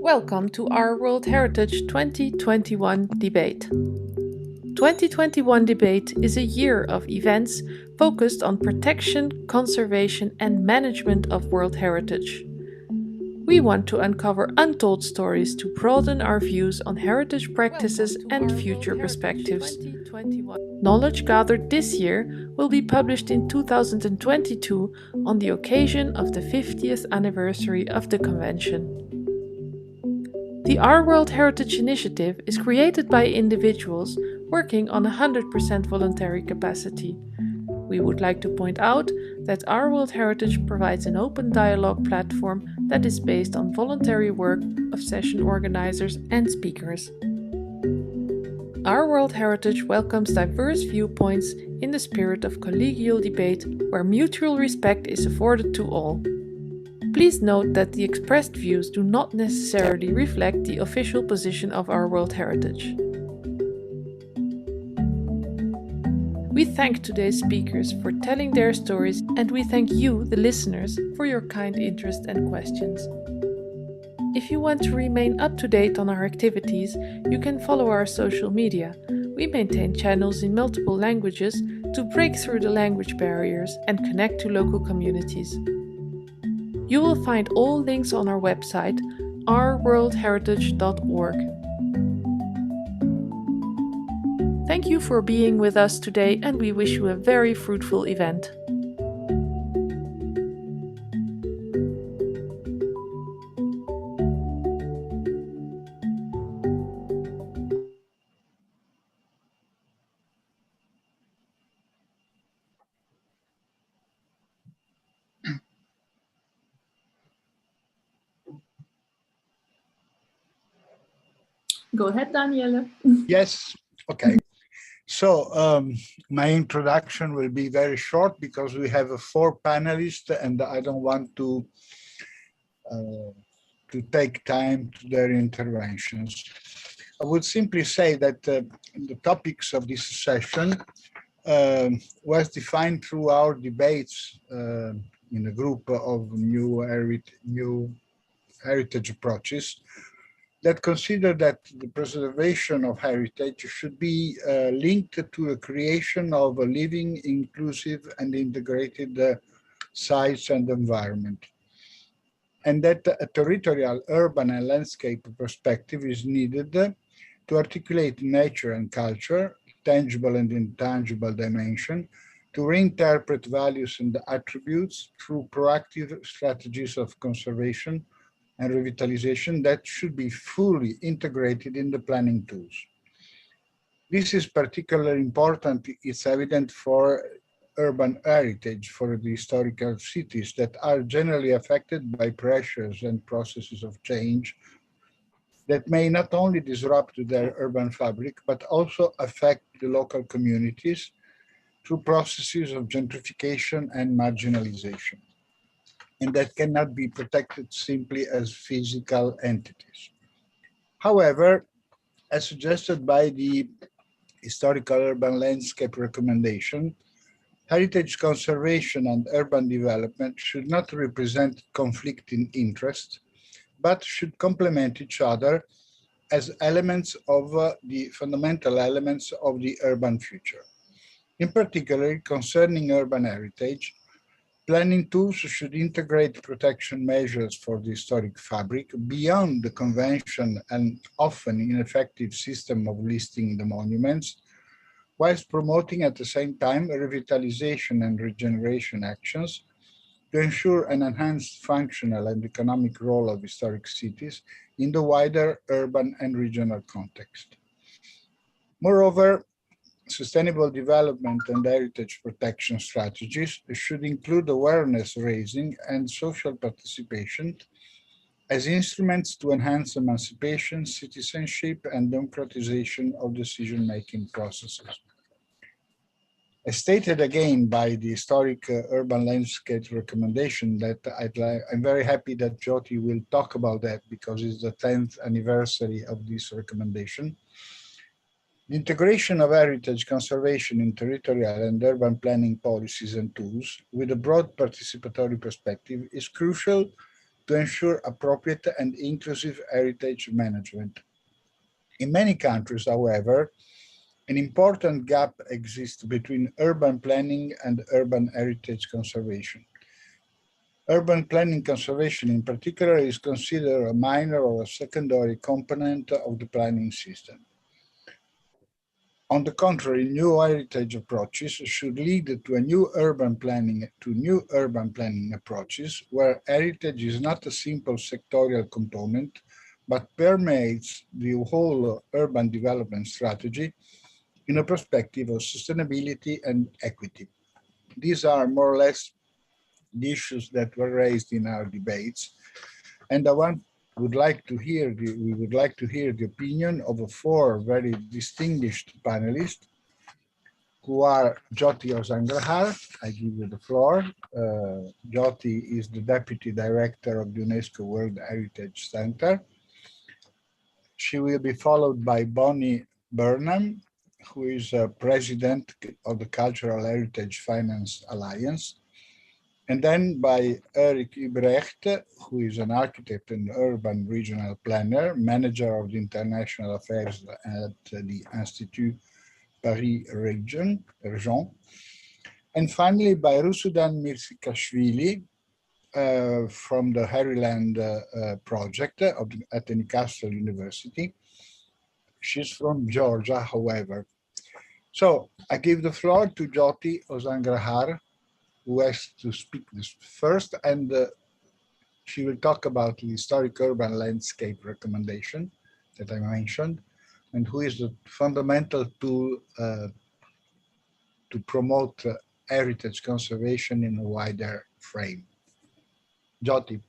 Welcome to our World Heritage 2021 debate. 2021 debate is a year of events focused on protection, conservation, and management of World Heritage. We want to uncover untold stories to broaden our views on heritage practices and future perspectives. Knowledge gathered this year will be published in 2022 on the occasion of the 50th anniversary of the Convention. The Our World Heritage Initiative is created by individuals working on 100% voluntary capacity. We would like to point out that Our World Heritage provides an open dialogue platform that is based on voluntary work of session organizers and speakers. Our World Heritage welcomes diverse viewpoints in the spirit of collegial debate where mutual respect is afforded to all. Please note that the expressed views do not necessarily reflect the official position of Our World Heritage. We thank today's speakers for telling their stories, and we thank you, the listeners, for your kind interest and questions. If you want to remain up to date on our activities, you can follow our social media. We maintain channels in multiple languages to break through the language barriers and connect to local communities. You will find all links on our website, ourworldheritage.org. Thank you for being with us today, and we wish you a very fruitful event. Go ahead, Daniele. Yes, okay. So my introduction will be very short because we have 4 panelists and I don't want to take time to their interventions. I would simply say that the topics of this session was defined through our debates in a group of new heritage approaches that consider that the preservation of heritage should be linked to the creation of a living, inclusive, and integrated sites and environment. And that a territorial, urban, and landscape perspective is needed to articulate nature and culture, tangible and intangible dimension, to reinterpret values and attributes through proactive strategies of conservation and revitalization that should be fully integrated in the planning tools. This is particularly important. It's evident for urban heritage, for the historical cities that are generally affected by pressures and processes of change that may not only disrupt their urban fabric, but also affect the local communities through processes of gentrification and marginalization, and that cannot be protected simply as physical entities. However, as suggested by the Historical Urban Landscape Recommendation, heritage conservation and urban development should not represent conflicting interests, but should complement each other as elements of the fundamental elements of the urban future. In particular, concerning urban heritage, planning tools should integrate protection measures for the historic fabric beyond the convention and often ineffective system of listing the monuments, whilst promoting at the same time revitalization and regeneration actions to ensure an enhanced functional and economic role of historic cities in the wider urban and regional context. Moreover, sustainable development and heritage protection strategies should include awareness raising and social participation as instruments to enhance emancipation, citizenship, and democratization of decision-making processes. As stated again by the historic urban landscape recommendation that I'm very happy that Jyoti will talk about that because it's the 10th anniversary of this recommendation. The integration of heritage conservation in territorial and urban planning policies and tools with a broad participatory perspective is crucial to ensure appropriate and inclusive heritage management. In many countries, however, an important gap exists between urban planning and urban heritage conservation. Urban planning conservation in particular is considered a minor or a secondary component of the planning system. On the contrary, new heritage approaches should lead to new urban planning approaches where heritage is not a simple sectorial component, but permeates the whole urban development strategy in a perspective of sustainability and equity. These are more or less the issues that were raised in our debates, and we would like to hear the opinion of four very distinguished panelists, who are Jyoti Osangrahar. I give you the floor. Jyoti is the Deputy Director of the UNESCO World Heritage Center. She will be followed by Bonnie Burnham, who is President of the Cultural Heritage Finance Alliance, and then by Eric Ubrecht, who is an architect and urban regional planner, manager of the international affairs at the Institut Paris Region, and finally by Rusudan Mirsikashvili from the Heriland project at the Newcastle University. She's from Georgia, however. So I give the floor to Jyoti Osangrahar, who has to speak this first, and she will talk about the historic urban landscape recommendation that I mentioned, and who is the fundamental tool to promote heritage conservation in a wider frame. Jyoti.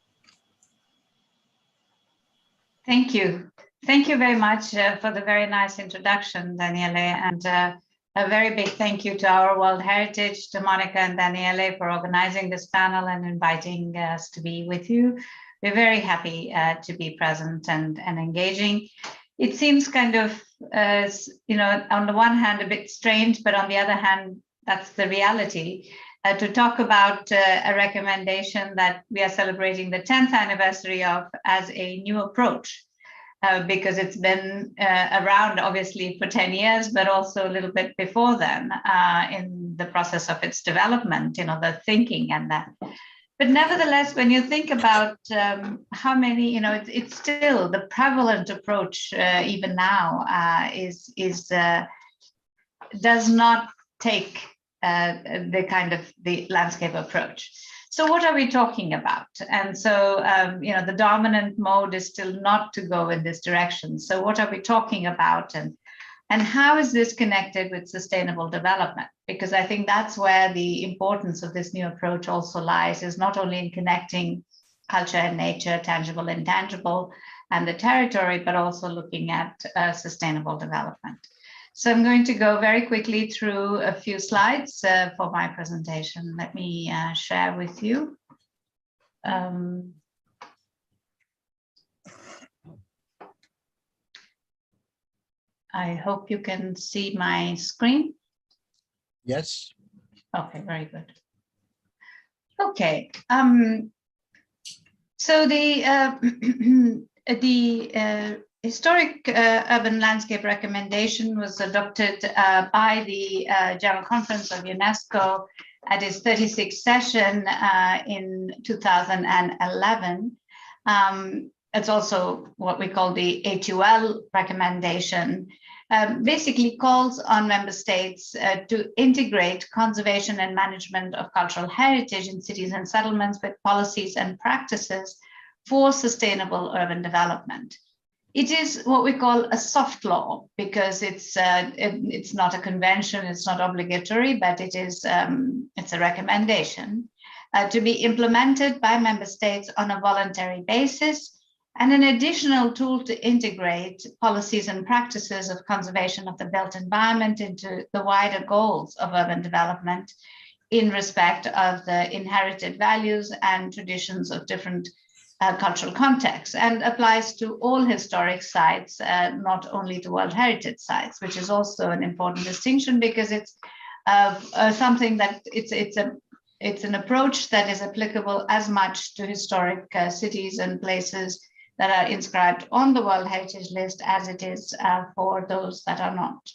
Thank you. Thank you very much for the very nice introduction, Daniele, and a very big thank you to our World Heritage, to Monica and Daniele for organizing this panel and inviting us to be with you. We're very happy to be present and engaging. It seems kind of, on the one hand, a bit strange, but on the other hand, that's the reality. To talk about a recommendation that we are celebrating the 10th anniversary of as a new approach. Because it's been around obviously for 10 years, but also a little bit before then in the process of its development, the thinking and that. But nevertheless, when you think about how many, it's still the prevalent approach even now does not take the landscape approach. So what are we talking about? And so, the dominant mode is still not to go in this direction. So what are we talking about? And how is this connected with sustainable development? Because I think that's where the importance of this new approach also lies, is not only in connecting culture and nature, tangible, intangible, and the territory, but also looking at sustainable development. So I'm going to go very quickly through a few slides for my presentation. Let me share with you. I hope you can see my screen. Yes. Okay, very good. Okay. So the historic urban landscape recommendation was adopted by the General Conference of UNESCO at its 36th session in 2011. It's also what we call the HUL recommendation, basically calls on member states to integrate conservation and management of cultural heritage in cities and settlements with policies and practices for sustainable urban development. It is what we call a soft law because it's not a convention, it's not obligatory, but it's a recommendation to be implemented by member states on a voluntary basis and an additional tool to integrate policies and practices of conservation of the built environment into the wider goals of urban development in respect of the inherited values and traditions of different cultural contexts, and applies to all historic sites, not only to World Heritage sites, which is also an important distinction because it's something that it's an approach that is applicable as much to historic cities and places that are inscribed on the World Heritage List as it is for those that are not.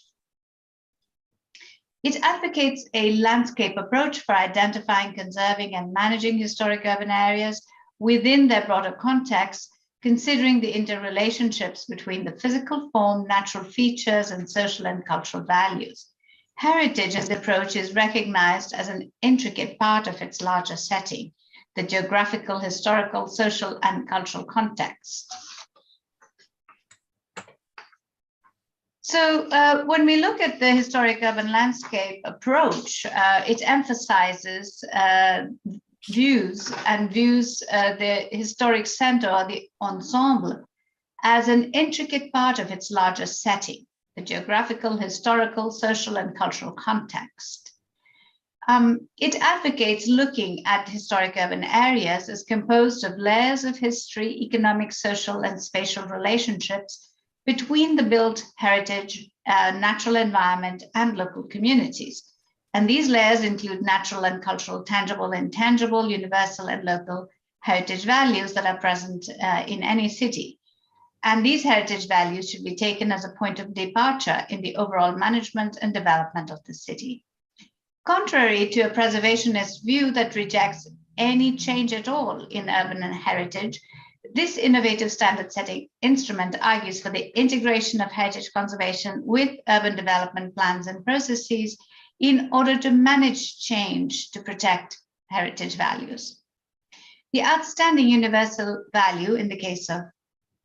It advocates a landscape approach for identifying, conserving, and managing historic urban areas within their broader context, considering the interrelationships between the physical form, natural features, and social and cultural values. Heritage as approach is recognized as an intricate part of its larger setting, the geographical, historical, social, and cultural context. So when we look at the historic urban landscape approach, it emphasizes views the historic center or the ensemble as an intricate part of its larger setting, the geographical, historical, social, and cultural context. It advocates looking at historic urban areas as composed of layers of history, economic, social, and spatial relationships between the built heritage, natural environment, and local communities. And these layers include natural and cultural, tangible, intangible, universal, and local heritage values that are present in any city. And these heritage values should be taken as a point of departure in the overall management and development of the city. Contrary to a preservationist view that rejects any change at all in urban and heritage, this innovative standard-setting instrument argues for the integration of heritage conservation with urban development plans and processes in order to manage change to protect heritage values. The outstanding universal value in the case of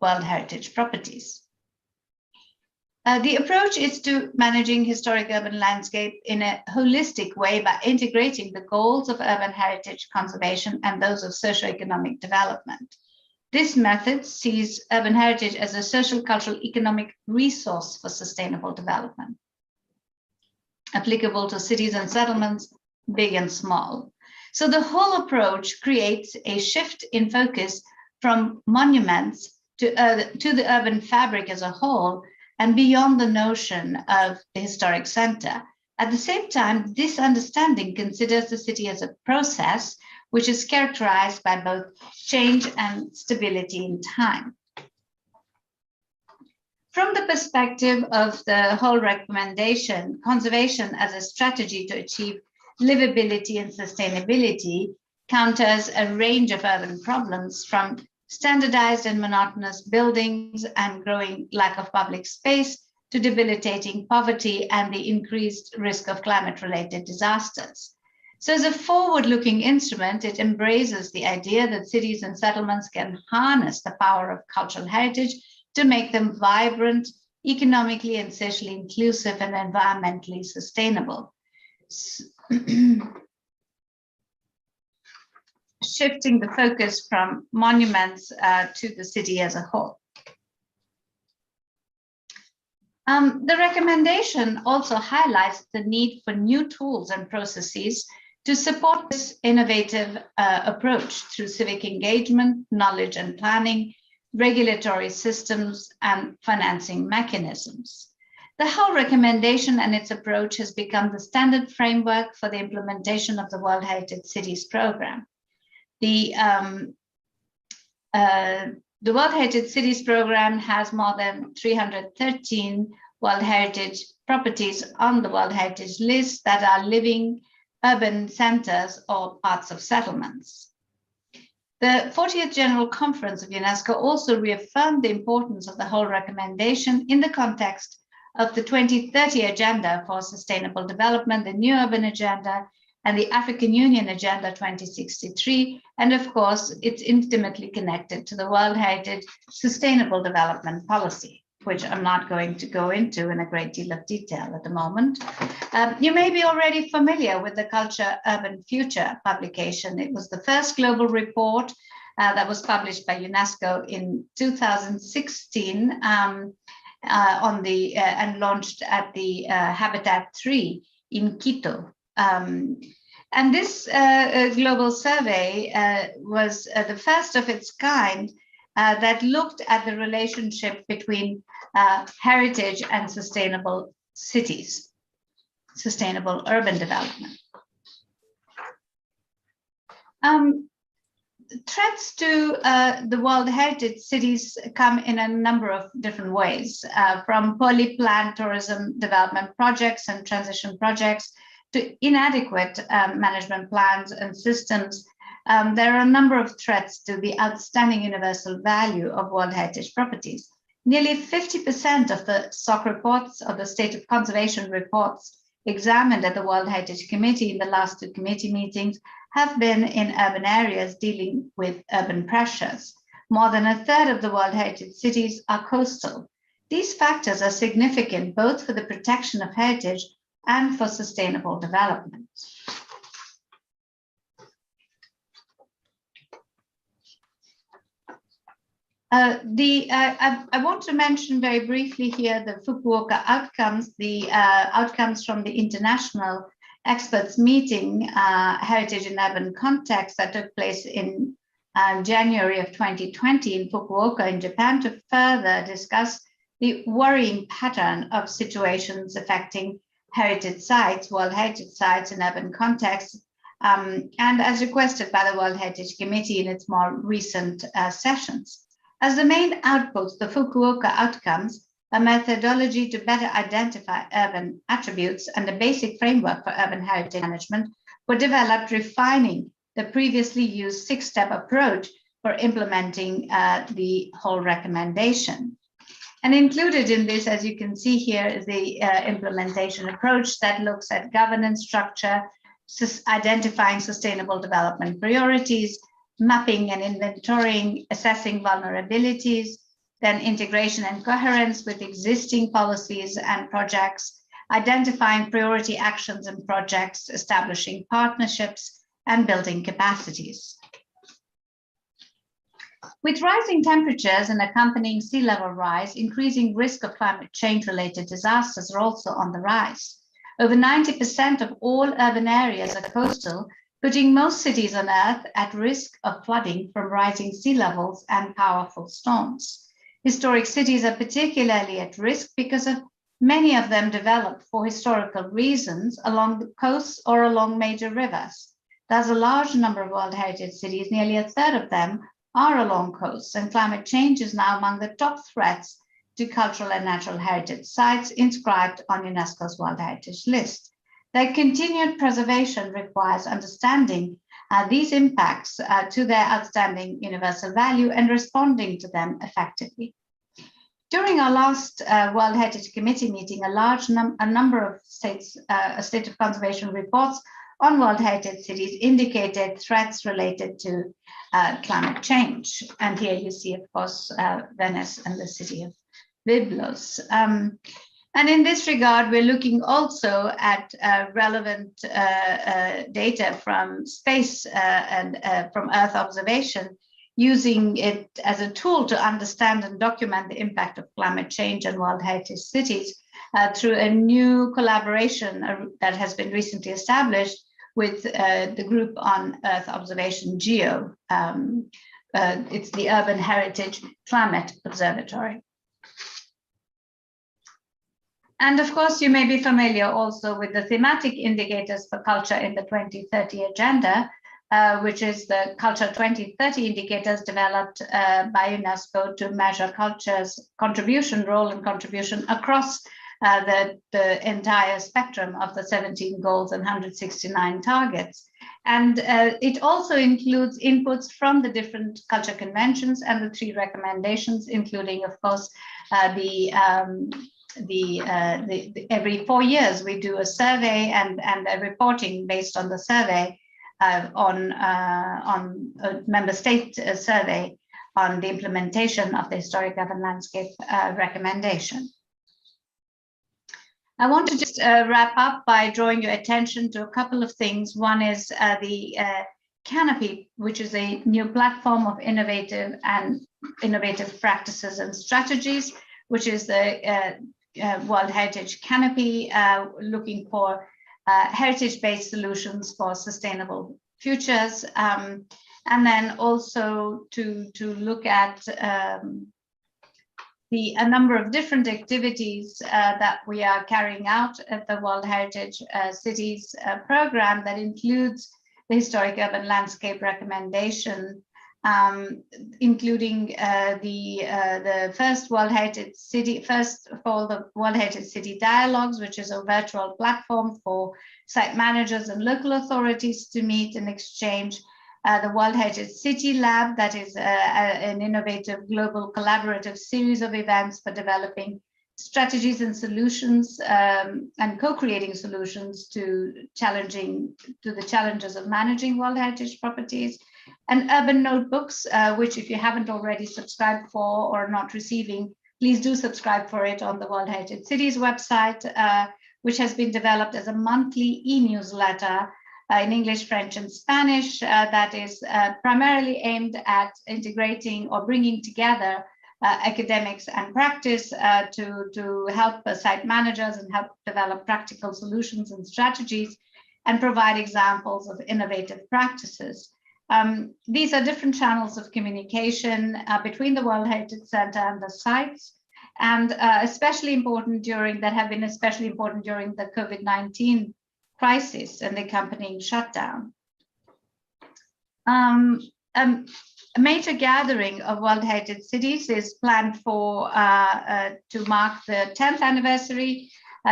World Heritage properties. The approach is to managing historic urban landscape in a holistic way by integrating the goals of urban heritage conservation and those of socioeconomic development. This method sees urban heritage as a social, cultural, economic resource for sustainable development, applicable to cities and settlements, big and small. So the whole approach creates a shift in focus from monuments to the urban fabric as a whole and beyond the notion of the historic center. At the same time, this understanding considers the city as a process which is characterized by both change and stability in time. From the perspective of the whole recommendation, conservation as a strategy to achieve livability and sustainability counters a range of urban problems from standardized and monotonous buildings and growing lack of public space to debilitating poverty and the increased risk of climate-related disasters. So as a forward-looking instrument, it embraces the idea that cities and settlements can harness the power of cultural heritage to make them vibrant, economically and socially inclusive, and environmentally sustainable. Shifting the focus from monuments to the city as a whole. The recommendation also highlights the need for new tools and processes to support this innovative approach through civic engagement, knowledge and planning, regulatory systems, and financing mechanisms. The whole recommendation and its approach has become the standard framework for the implementation of the World Heritage Cities Program. The World Heritage Cities Program has more than 313 World Heritage properties on the World Heritage List that are living urban centers or parts of settlements. The 40th General Conference of UNESCO also reaffirmed the importance of the whole recommendation in the context of the 2030 Agenda for Sustainable Development, the New Urban Agenda, and the African Union Agenda 2063. And of course, it's intimately connected to the World Heritage Sustainable Development Policy, which I'm not going to go into in a great deal of detail at the moment. You may be already familiar with the Culture Urban Future publication. It was the first global report that was published by UNESCO in 2016 and launched at the Habitat 3 in Quito. And this global survey was the first of its kind that looked at the relationship between heritage and sustainable cities, sustainable urban development. Threats to the World Heritage Cities come in a number of different ways, from poorly planned tourism development projects and transition projects to inadequate management plans and systems. There are a number of threats to the outstanding universal value of World Heritage properties. Nearly 50% of the SOC reports, of the State of Conservation reports examined at the World Heritage Committee in the last 2 committee meetings, have been in urban areas dealing with urban pressures. More than a third of the World Heritage cities are coastal. These factors are significant both for the protection of heritage and for sustainable development. I want to mention very briefly here the Fukuoka outcomes, the outcomes from the international experts meeting, Heritage in Urban Context, that took place in January of 2020 in Fukuoka in Japan, to further discuss the worrying pattern of situations affecting heritage sites, World Heritage sites in urban contexts, and as requested by the World Heritage Committee in its more recent sessions. As the main outputs, the Fukuoka outcomes, a methodology to better identify urban attributes and a basic framework for urban heritage management, were developed, refining the previously used 6-step approach for implementing the whole recommendation. And included in this, as you can see here, is the implementation approach that looks at governance structure, identifying sustainable development priorities, mapping and inventorying, assessing vulnerabilities, then integration and coherence with existing policies and projects, identifying priority actions and projects, establishing partnerships, and building capacities. With rising temperatures and accompanying sea level rise, increasing risk of climate change-related disasters are also on the rise. Over 90% of all urban areas are coastal, putting most cities on Earth at risk of flooding from rising sea levels and powerful storms. Historic cities are particularly at risk because many of them developed for historical reasons along the coasts or along major rivers. Thus, a large number of World Heritage cities, nearly a third of them, are along coasts, and climate change is now among the top threats to cultural and natural heritage sites inscribed on UNESCO's World Heritage List. Their continued preservation requires understanding these impacts to their outstanding universal value and responding to them effectively. During our last World Heritage Committee meeting, a number of State of Conservation reports on World Heritage cities indicated threats related to climate change. And here you see, of course, Venice and the city of Byblos. And in this regard, we're looking also at relevant data from space and from Earth observation, using it as a tool to understand and document the impact of climate change on World Heritage cities through a new collaboration that has been recently established with the group on Earth observation, GEO. It's the Urban Heritage Climate Observatory. And of course, you may be familiar also with the thematic indicators for culture in the 2030 agenda, which is the Culture 2030 indicators developed by UNESCO to measure culture's contribution, role and contribution across the entire spectrum of the 17 goals and 169 targets. And it also includes inputs from the different culture conventions and the 3 recommendations, including, of course, every 4 years we do a survey and a reporting based on the survey on a member state survey on the implementation of the historic urban landscape recommendation. I want to just wrap up by drawing your attention to a couple of things. One is the Canopy, which is a new platform of innovative practices and strategies, which is the World Heritage Canopy, looking for heritage-based solutions for sustainable futures, and then also to look at a number of different activities that we are carrying out at the World Heritage Cities program that includes the Historic Urban Landscape recommendation, including the first World Heritage City, first of all, the World Heritage City Dialogues, which is a virtual platform for site managers and local authorities to meet and exchange. The World Heritage City Lab, that is an innovative global collaborative series of events for developing strategies and solutions and co-creating solutions to the challenges of managing World Heritage properties. And Urban Notebooks, which if you haven't already subscribed for or not receiving, please do subscribe for it on the World Heritage Cities website, which has been developed as a monthly e-newsletter in English, French, and Spanish that is primarily aimed at integrating or bringing together academics and practice to help site managers and help develop practical solutions and strategies and provide examples of innovative practices. These are different channels of communication between the World Heritage Center and the sites, and especially important during the COVID-19 crisis and the accompanying shutdown. A major gathering of World Heritage Cities is planned for to mark the 10th anniversary,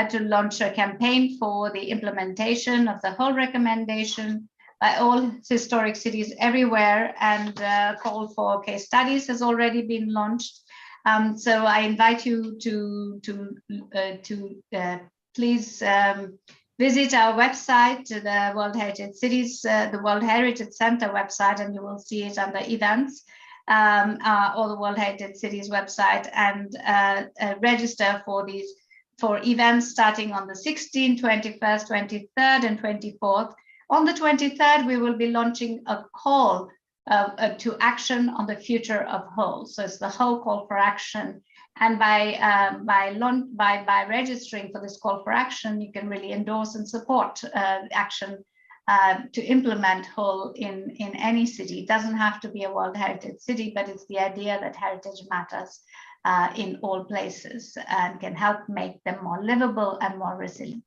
to launch a campaign for the implementation of the whole recommendation by all historic cities everywhere, and call for case studies has already been launched. So I invite you to please visit our website, the World Heritage Cities, the World Heritage Center website, and you will see it under events, or the World Heritage Cities website, and register for events starting on the 16th, 21st, 23rd, and 24th. On the 23rd, we will be launching a call to action on the future of whole. So it's the whole call for action. And by registering for this call for action, you can really endorse and support action to implement whole in any city. It doesn't have to be a World Heritage City, but it's the idea that heritage matters in all places and can help make them more livable and more resilient.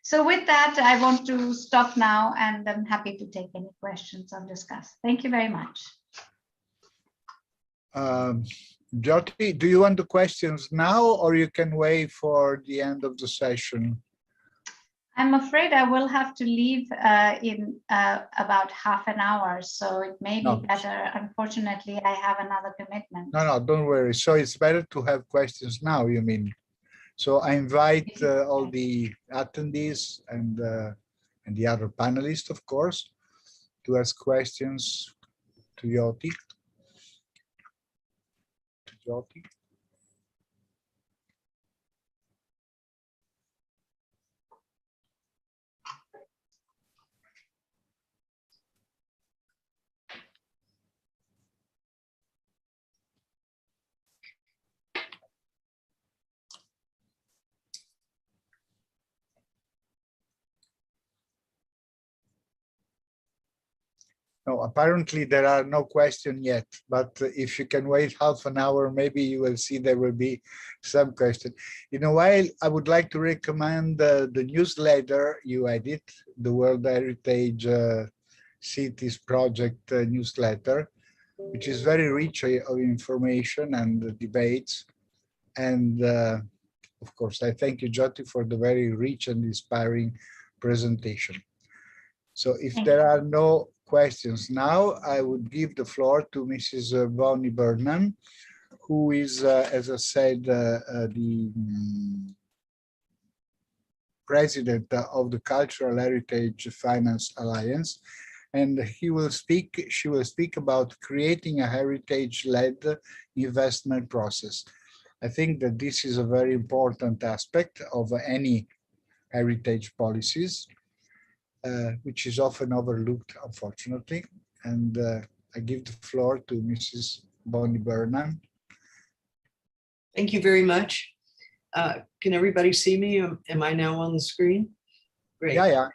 So with that, I want to stop now, and I'm happy to take any questions or discuss. Thank you very much. Jyoti, do you want the questions now, or you can wait for the end of the session? I'm afraid I will have to leave in about half an hour, so it may be better. Unfortunately, I have another commitment. No, don't worry. So it's better to have questions now, you mean? So I invite all the attendees and the other panelists, of course, to ask questions to Jyoti. No, apparently there are no questions yet, but if you can wait half an hour, maybe you will see there will be some question. In a while, I would like to recommend the newsletter you edit, the World Heritage Cities Project newsletter, which is very rich of information and debates. And of course, I thank you, Jyoti, for the very rich and inspiring presentation. So if there are no questions now, I would give the floor to Mrs. Bonnie Burnham, who is, as I said, the president of the Cultural Heritage Finance Alliance, and she will speak about creating a heritage-led investment process. I think that this is a very important aspect of any heritage policies, which is often overlooked, unfortunately. And I give the floor to Mrs. Bonnie Burnham. Thank you very much. Can everybody see me? Am I now on the screen? Great. Yeah.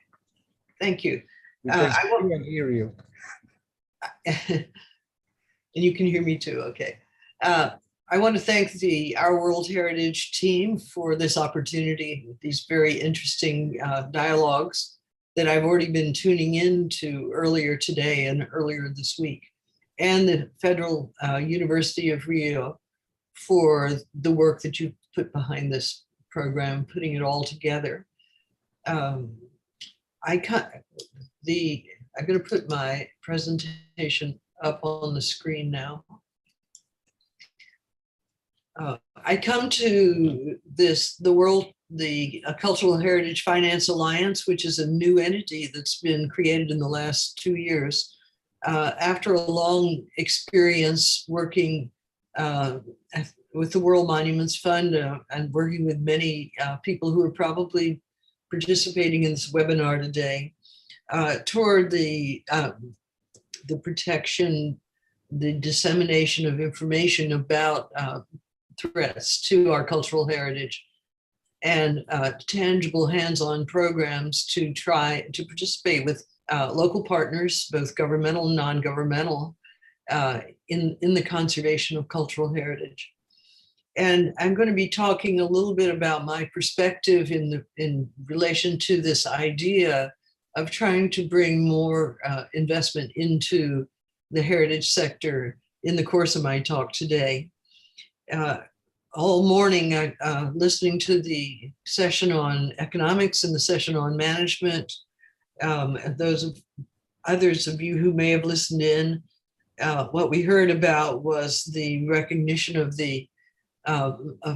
Thank you. We can see you and hear you. And you can hear me too, okay. I want to thank our World Heritage team for this opportunity, these very interesting dialogues that I've already been tuning into earlier today and earlier this week, and the Federal University of Rio for the work that you put behind this program, putting it all together. I'm going to put my presentation up on the screen now. I come to the Cultural Heritage Finance Alliance, which is a new entity that's been created in the last 2 years, after a long experience working with the World Monuments Fund and working with many people who are probably participating in this webinar today, toward the protection, the dissemination of information about threats to our cultural heritage, and tangible hands-on programs to try to participate with local partners, both governmental and non-governmental, in the conservation of cultural heritage. And I'm going to be talking a little bit about my perspective in relation to this idea of trying to bring more investment into the heritage sector in the course of my talk today. All morning, listening to the session on economics and the session on management, others of you who may have listened in, what we heard about was the recognition of the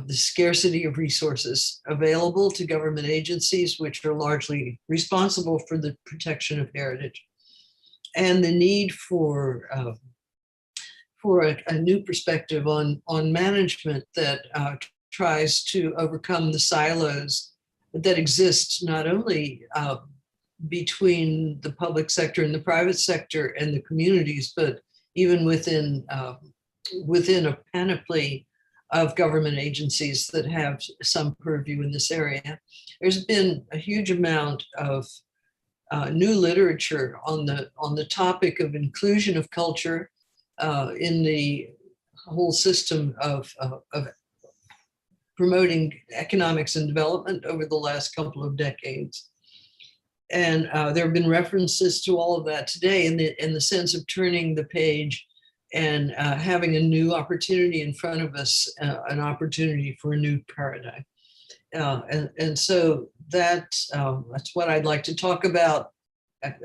scarcity of resources available to government agencies, which are largely responsible for the protection of heritage, and the need for a new perspective on management that tries to overcome the silos that exist not only between the public sector and the private sector and the communities, but even within a panoply of government agencies that have some purview in this area. There's been a huge amount of new literature on the topic of inclusion of culture in the whole system of promoting economics and development over the last couple of decades. And there have been references to all of that today in the sense of turning the page and having a new opportunity in front of us, an opportunity for a new paradigm. And so that's what I'd like to talk about.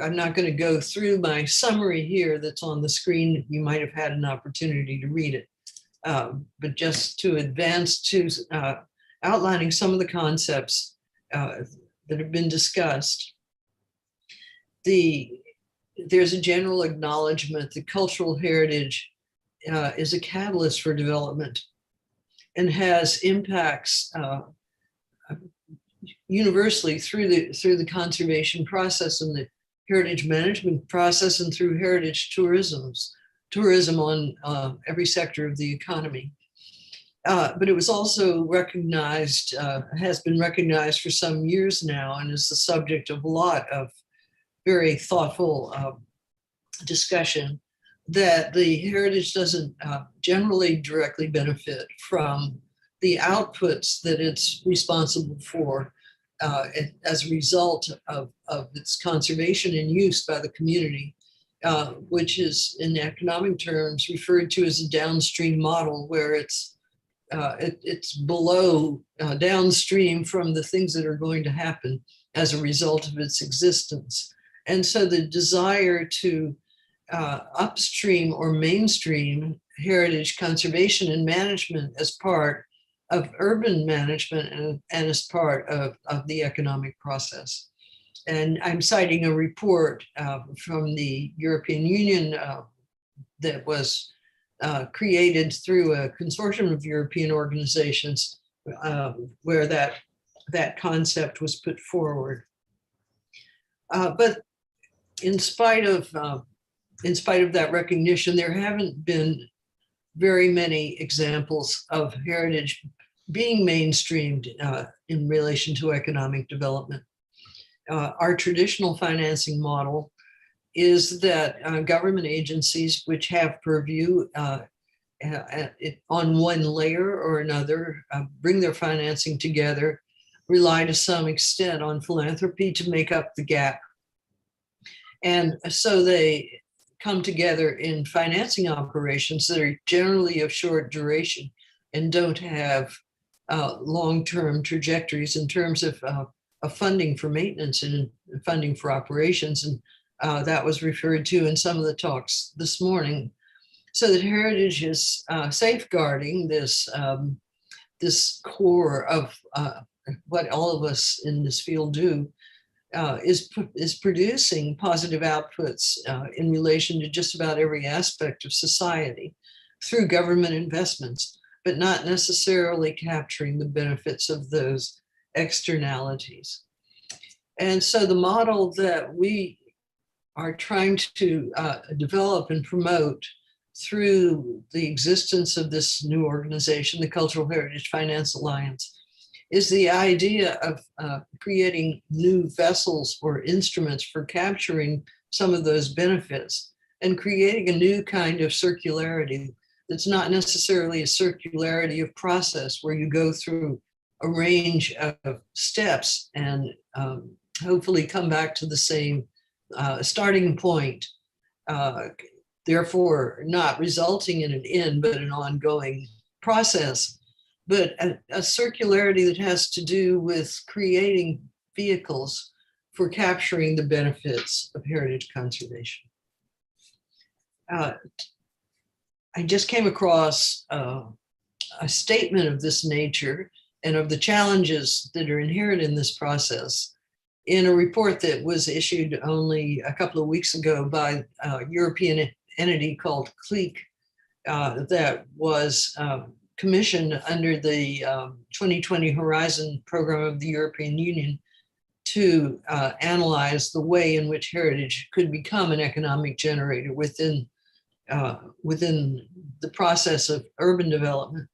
I'm not going to go through my summary here that's on the screen. You might have had an opportunity to read it. But just to advance to outlining some of the concepts that have been discussed. There's a general acknowledgement that cultural heritage is a catalyst for development and has impacts universally through the conservation process and the heritage management process and through heritage tourism on every sector of the economy. But it was also recognized, has been recognized for some years now, and is the subject of a lot of very thoughtful discussion, that the heritage doesn't generally directly benefit from the outputs that it's responsible for as a result of its conservation and use by the community, which is in economic terms referred to as a downstream model, where it's below, downstream from the things that are going to happen as a result of its existence. And so the desire to upstream or mainstream heritage conservation and management as part of urban management and as part of the economic process. And I'm citing a report from the European Union that was created through a consortium of European organizations where that concept was put forward. But in spite of in spite of that recognition, there haven't been very many examples of heritage being mainstreamed in relation to economic development. Our traditional financing model is that government agencies which have purview on one layer or another bring their financing together, rely to some extent on philanthropy to make up the gap. And so they come together in financing operations that are generally of short duration and don't have long-term trajectories in terms of funding for maintenance and funding for operations. And that was referred to in some of the talks this morning. So that heritage is safeguarding this, this core of what all of us in this field do, is producing positive outputs in relation to just about every aspect of society through government investments, but not necessarily capturing the benefits of those externalities. And so the model that we are trying to develop and promote through the existence of this new organization, the Cultural Heritage Finance Alliance, is the idea of creating new vessels or instruments for capturing some of those benefits and creating a new kind of circularity that's not necessarily a circularity of process where you go through a range of steps and hopefully come back to the same starting point, therefore not resulting in an end, but an ongoing process. But a circularity that has to do with creating vehicles for capturing the benefits of heritage conservation. I just came across a statement of this nature and of the challenges that are inherent in this process in a report that was issued only a couple of weeks ago by a European entity called CLEEC that was commissioned under the 2020 Horizon program of the European Union to analyze the way in which heritage could become an economic generator within the process of urban development.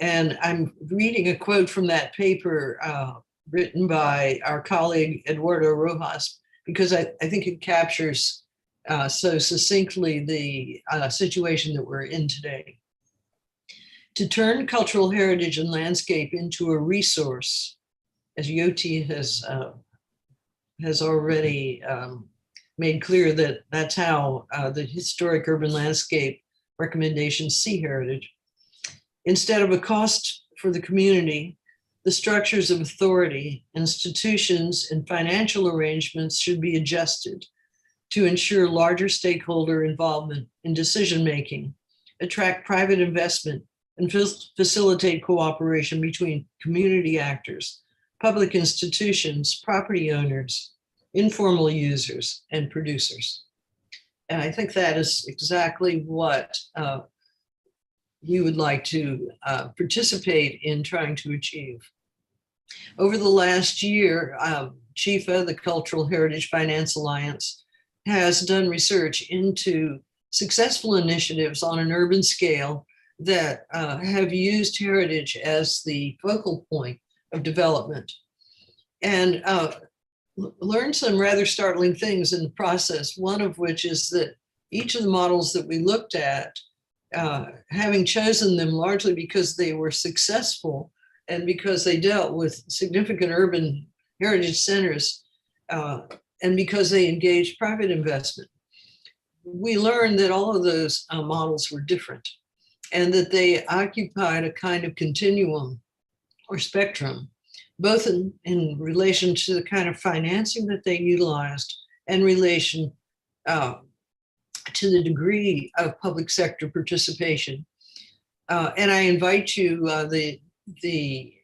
And I'm reading a quote from that paper written by our colleague Eduardo Rojas, because I think it captures so succinctly the situation that we're in today. To turn cultural heritage and landscape into a resource, as Yoti has already made clear that that's how the historic urban landscape recommendations see heritage. Instead of a cost for the community, the structures of authority, institutions, and financial arrangements should be adjusted to ensure larger stakeholder involvement in decision-making, attract private investment, and facilitate cooperation between community actors, public institutions, property owners, informal users, and producers. And I think that is exactly what we would like to participate in trying to achieve. Over the last year, CHIFA, the Cultural Heritage Finance Alliance, has done research into successful initiatives on an urban scale that have used heritage as the focal point of development, and learned some rather startling things in the process, one of which is that each of the models that we looked at, having chosen them largely because they were successful and because they dealt with significant urban heritage centers and because they engaged private investment, we learned that all of those models were different, and that they occupied a kind of continuum or spectrum, both in relation to the kind of financing that they utilized and relation to the degree of public sector participation. And I invite you, the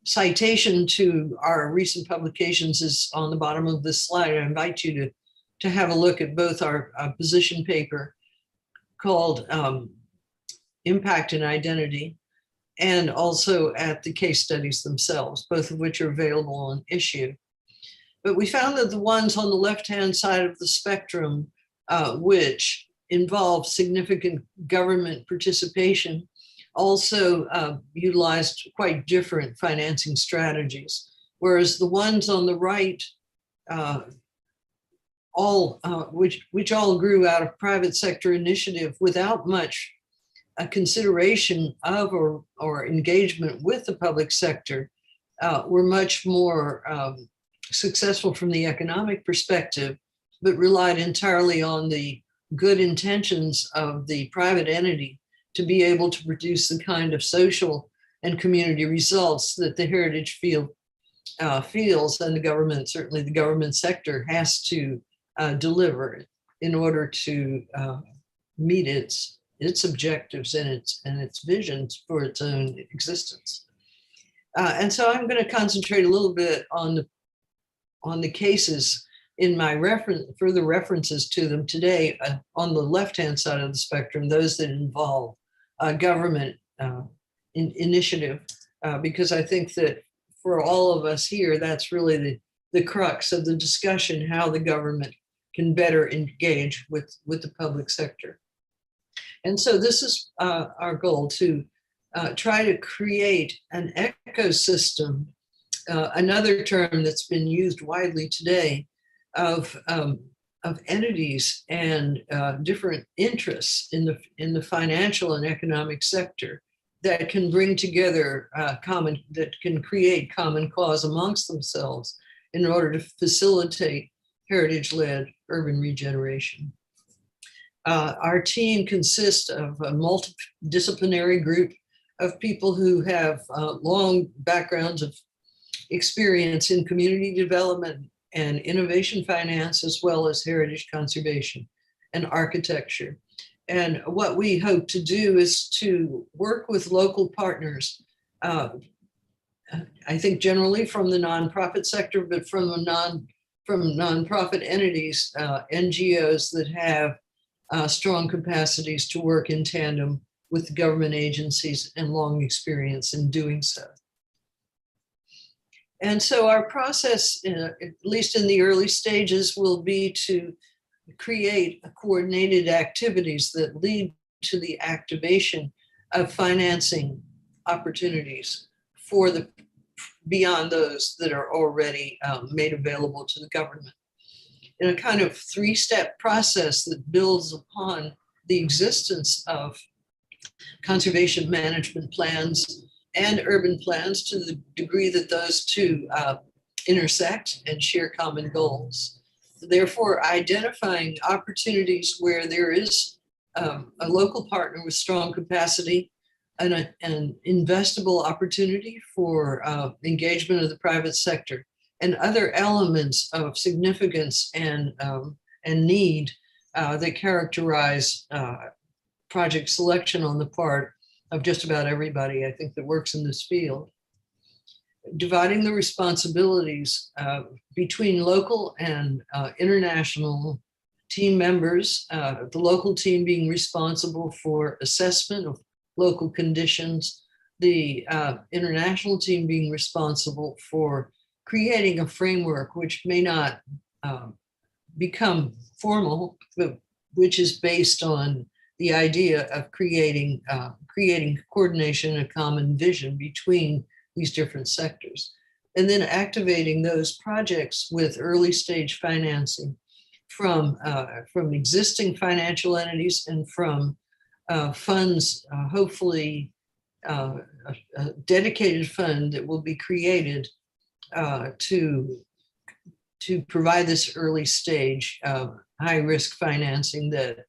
citation to our recent publications is on the bottom of this slide. I invite you to have a look at both our position paper called Impact and Identity, and also at the case studies themselves, both of which are available on Issue. But we found that the ones on the left-hand side of the spectrum, which involved significant government participation also utilized quite different financing strategies, whereas the ones on the right which all grew out of private sector initiative without much consideration of or engagement with the public sector, were much more successful from the economic perspective, but relied entirely on the good intentions of the private entity to be able to produce the kind of social and community results that the heritage field feels, and the government, certainly the government sector, has to deliver in order to meet its objectives and its visions for its own existence. And so I'm going to concentrate a little bit on the cases in my further references to them today on the left-hand side of the spectrum, those that involve government initiative, because I think that for all of us here, that's really the crux of the discussion, how the government can better engage with the public sector. And so this is our goal, to try to create an ecosystem, another term that's been used widely today, of entities and different interests in the financial and economic sector that can bring together that can create common cause amongst themselves in order to facilitate heritage-led urban regeneration. Our team consists of a multidisciplinary group of people who have long backgrounds of experience in community development and innovation finance, as well as heritage conservation and architecture. And what we hope to do is to work with local partners, I think generally from the nonprofit sector, but from nonprofit entities, NGOs that have strong capacities to work in tandem with government agencies and long experience in doing so. And so our process, at least in the early stages, will be to create coordinated activities that lead to the activation of financing opportunities for beyond those that are already made available to the government, in a kind of three-step process that builds upon the existence of conservation management plans and urban plans, to the degree that those two intersect and share common goals. Therefore, identifying opportunities where there is a local partner with strong capacity and an investable opportunity for engagement of the private sector, and other elements of significance and need that characterize project selection on the part of just about everybody, I think, that works in this field. Dividing the responsibilities between local and international team members, the local team being responsible for assessment of local conditions, the international team being responsible for creating a framework which may not become formal, but which is based on the idea of creating coordination and a common vision between these different sectors, and then activating those projects with early stage financing from existing financial entities and from funds, hopefully a dedicated fund that will be created to provide this early stage high risk financing that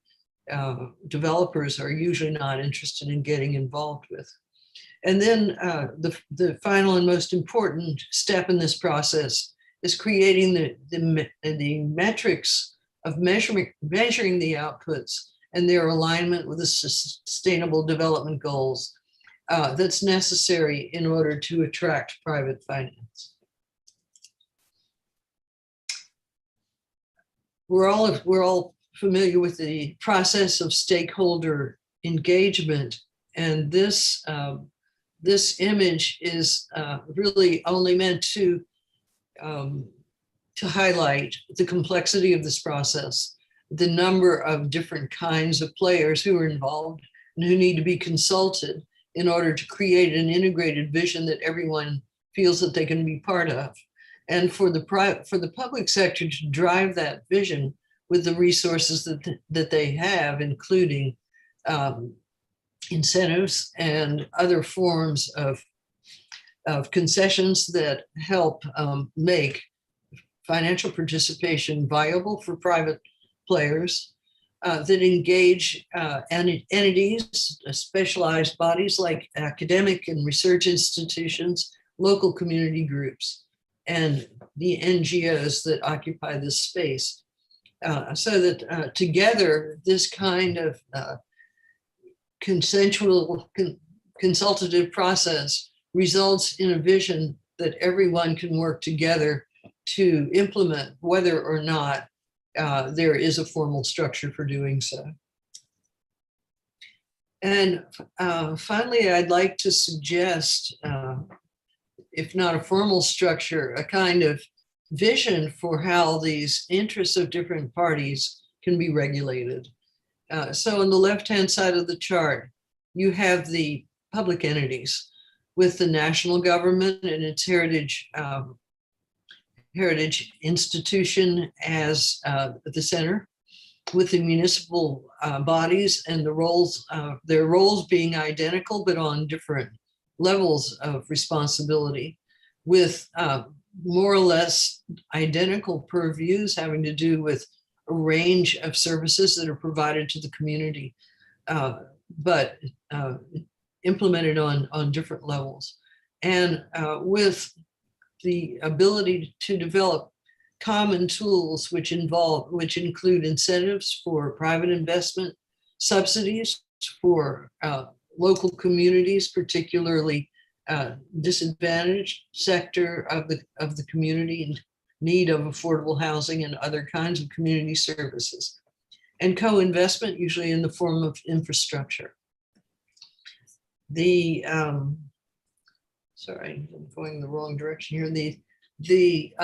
developers are usually not interested in getting involved with. And then the final and most important step in this process is creating the metrics of measuring the outputs and their alignment with the sustainable development goals that's necessary in order to attract private finance. We're all familiar with the process of stakeholder engagement, and this image is really only meant to highlight the complexity of this process. the number of different kinds of players who are involved and who need to be consulted in order to create an integrated vision that everyone feels that they can be part of. And for the public sector to drive that vision with the resources that they have, including incentives and other forms of concessions that help make financial participation viable for private players, that engage entities, specialized bodies like academic and research institutions, local community groups, and the NGOs that occupy this space. So that together, this kind of consensual, consultative process results in a vision that everyone can work together to implement, whether or not there is a formal structure for doing so. And finally, I'd like to suggest, if not a formal structure, a kind of vision for how these interests of different parties can be regulated. So on the left-hand side of the chart, you have the public entities with the national government and its heritage institution as the center, with the municipal bodies and the roles, their roles being identical, but on different levels of responsibility, with more or less identical purviews having to do with a range of services that are provided to the community, but implemented on different levels. And with the ability to develop common tools which include incentives for private investment, subsidies for local communities, particularly disadvantaged sector of the community in need of affordable housing and other kinds of community services, and co-investment, usually in the form of infrastructure. The sorry, I'm going the wrong direction here. The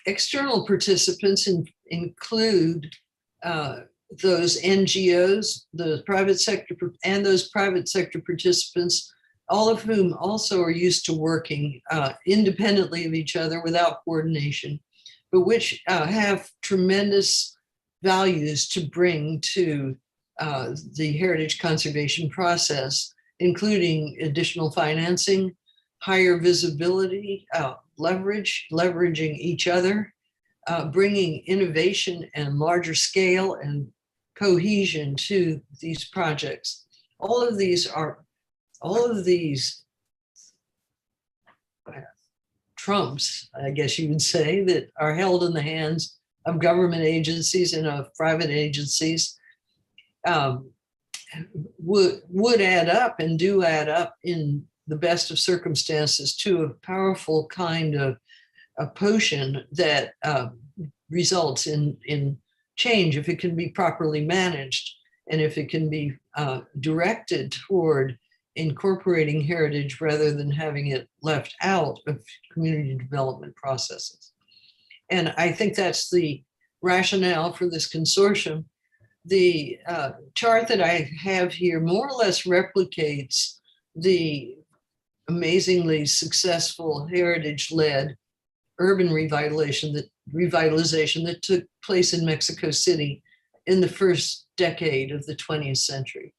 external participants include those NGOs, the private sector, and those private sector participants, all of whom also are used to working independently of each other without coordination, but which have tremendous values to bring to the heritage conservation process, including additional financing, higher visibility, leveraging each other, bringing innovation and larger scale and cohesion to these projects. All of these trumps, I guess you would say, that are held in the hands of government agencies and of private agencies would add up and do add up in the best of circumstances to a powerful kind of a potion that results in change if it can be properly managed and if it can be directed toward incorporating heritage rather than having it left out of community development processes. And I think that's the rationale for this consortium. The chart that I have here more or less replicates the amazingly successful heritage-led urban revitalization that took place in Mexico City in the first decade of the 20th century.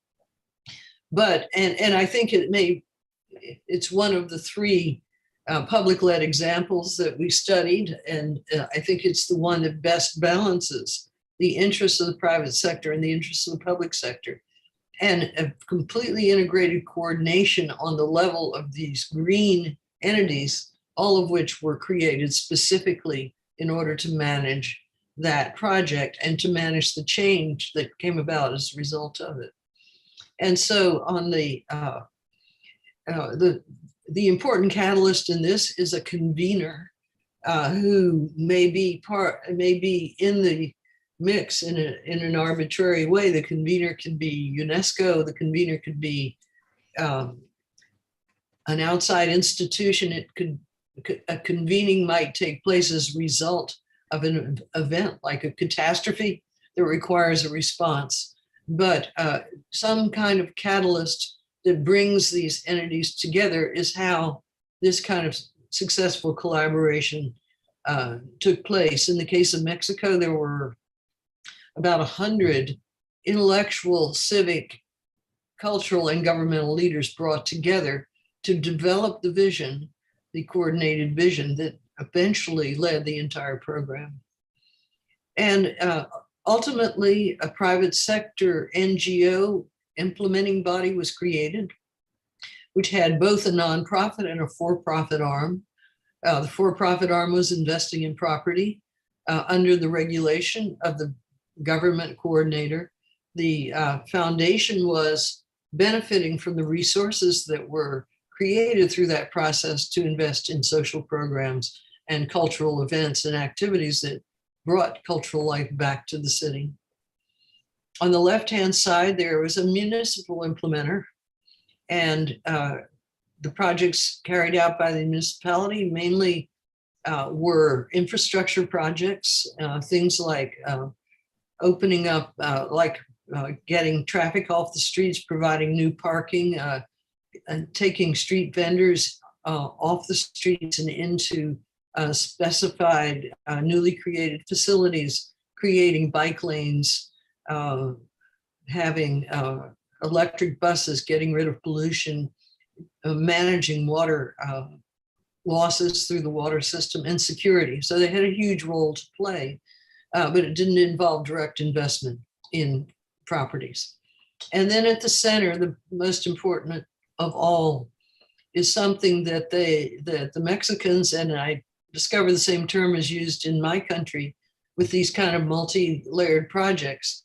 But, and I think it's one of the three public-led examples that we studied, and I think it's the one that best balances the interests of the private sector and the interests of the public sector, and a completely integrated coordination on the level of these green entities, all of which were created specifically in order to manage that project and to manage the change that came about as a result of it. And so on the important catalyst in this is a convener who may be in the mix in an arbitrary way. The convener could be UNESCO, the convener could be an outside institution. A convening might take place as a result of an event like a catastrophe that requires a response, but some kind of catalyst that brings these entities together is how this kind of successful collaboration took place. In the case of Mexico, there were about 100 intellectual, civic, cultural, and governmental leaders brought together to develop the vision, the coordinated vision that eventually led the entire program. And ultimately, a private sector NGO implementing body was created, which had both a nonprofit and a for-profit arm. The for-profit arm was investing in property under the regulation of the government coordinator. The foundation was benefiting from the resources that were created through that process to invest in social programs and cultural events and activities that brought cultural life back to the city. On the left-hand side, there was a municipal implementer, and the projects carried out by the municipality mainly were infrastructure projects, things like opening up, getting traffic off the streets, providing new parking, and taking street vendors off the streets and into specified newly created facilities, creating bike lanes, having electric buses, getting rid of pollution, managing water losses through the water system, and security. So they had a huge role to play, but it didn't involve direct investment in properties. And then at the center, the most important of all is something that the Mexicans, and I discovered the same term is used in my country with these kind of multi-layered projects,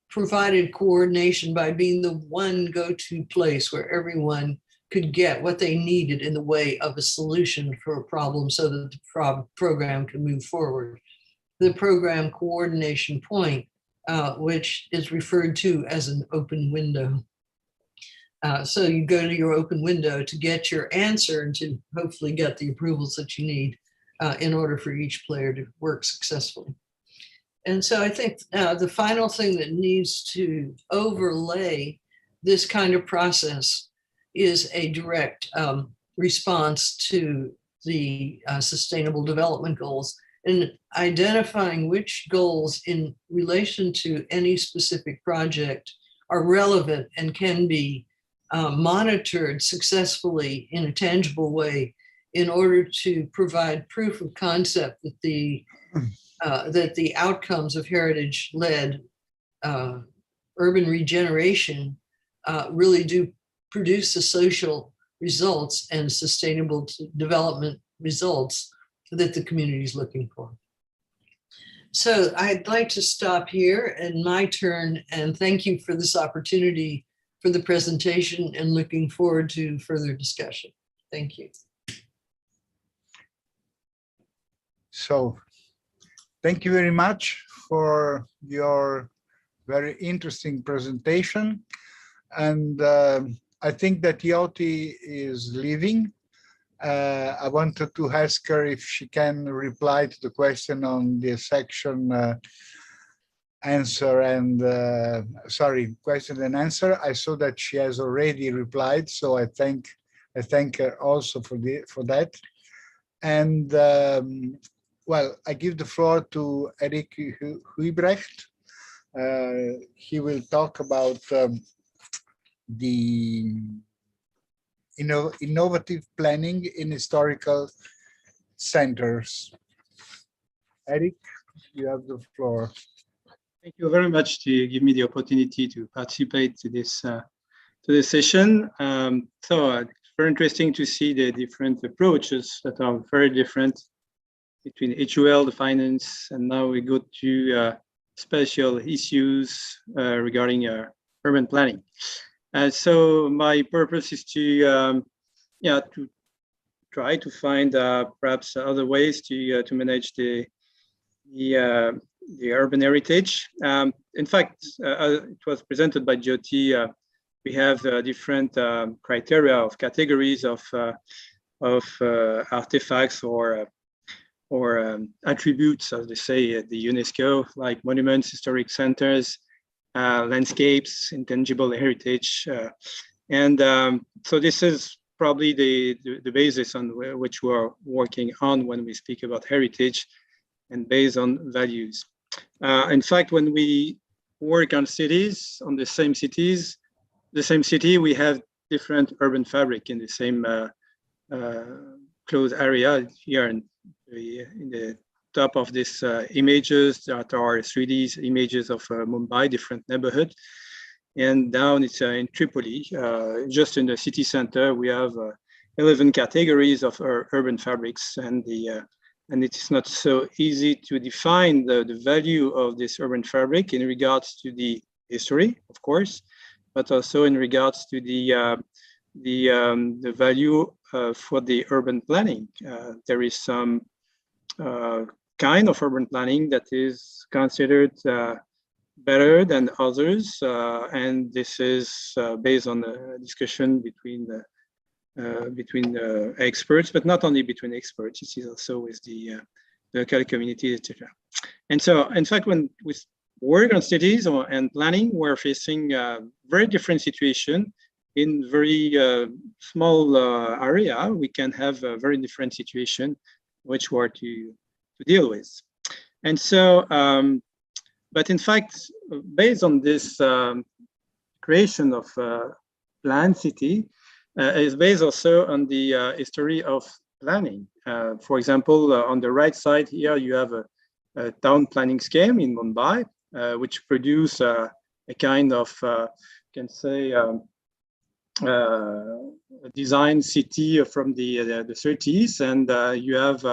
provided coordination by being the one go-to place where everyone could get what they needed in the way of a solution for a problem so that the program could move forward. The program coordination point, which is referred to as an open window. So you go to your open window to get your answer and to hopefully get the approvals that you need in order for each player to work successfully. And so I think the final thing that needs to overlay this kind of process is a direct response to the Sustainable Development Goals and identifying which goals in relation to any specific project are relevant and can be monitored successfully in a tangible way in order to provide proof of concept that the outcomes of heritage-led urban regeneration really do produce the social results and sustainable development results that the community is looking for. So I'd like to stop here in my turn and thank you for this opportunity for the presentation and looking forward to further discussion. Thank you. So thank you very much for your very interesting presentation. And I think that Yoti is leaving. I wanted to ask her if she can reply to the question on the section answer and question and answer. I saw that she has already replied, so I thank her also for that. And well, I give the floor to Eric Huibrecht. He will talk about the innovative planning in historical centers. Eric, you have the floor. Thank you very much to give me the opportunity to participate to this session. So it's very interesting to see the different approaches that are very different between HUL, the finance, and now we go to special issues regarding urban planning. So my purpose is to try to find perhaps other ways to manage the urban heritage. In fact, it was presented by Jyoti. We have different criteria of categories of artifacts or attributes, as they say at the UNESCO, like monuments, historic centers, landscapes, intangible heritage. So this is probably the basis on which we are working on when we speak about heritage and based on values. In fact, when we work on cities, on the same city, we have different urban fabric in the same closed area. Here in the top of these images that are 3D images of Mumbai, different neighborhood. And down it's in Tripoli, just in the city center, we have 11 categories of urban fabrics, and it's not so easy to define the value of this urban fabric in regards to the history, of course, but also in regards to the value for the urban planning. There is some kind of urban planning that is considered better than others, and this is based on a discussion between the experts, but not only between experts. It is also with the local community, etc. And so, in fact, when we work on cities and planning, we're facing very different situation. In very small area, we can have a very different situation which we are to deal with. And so, but in fact, based on this creation of planned city, is based also on the history of planning. For example, on the right side here, you have a town planning scheme in Mumbai, which produce a kind of, you can say, a design city from the 30s, and you have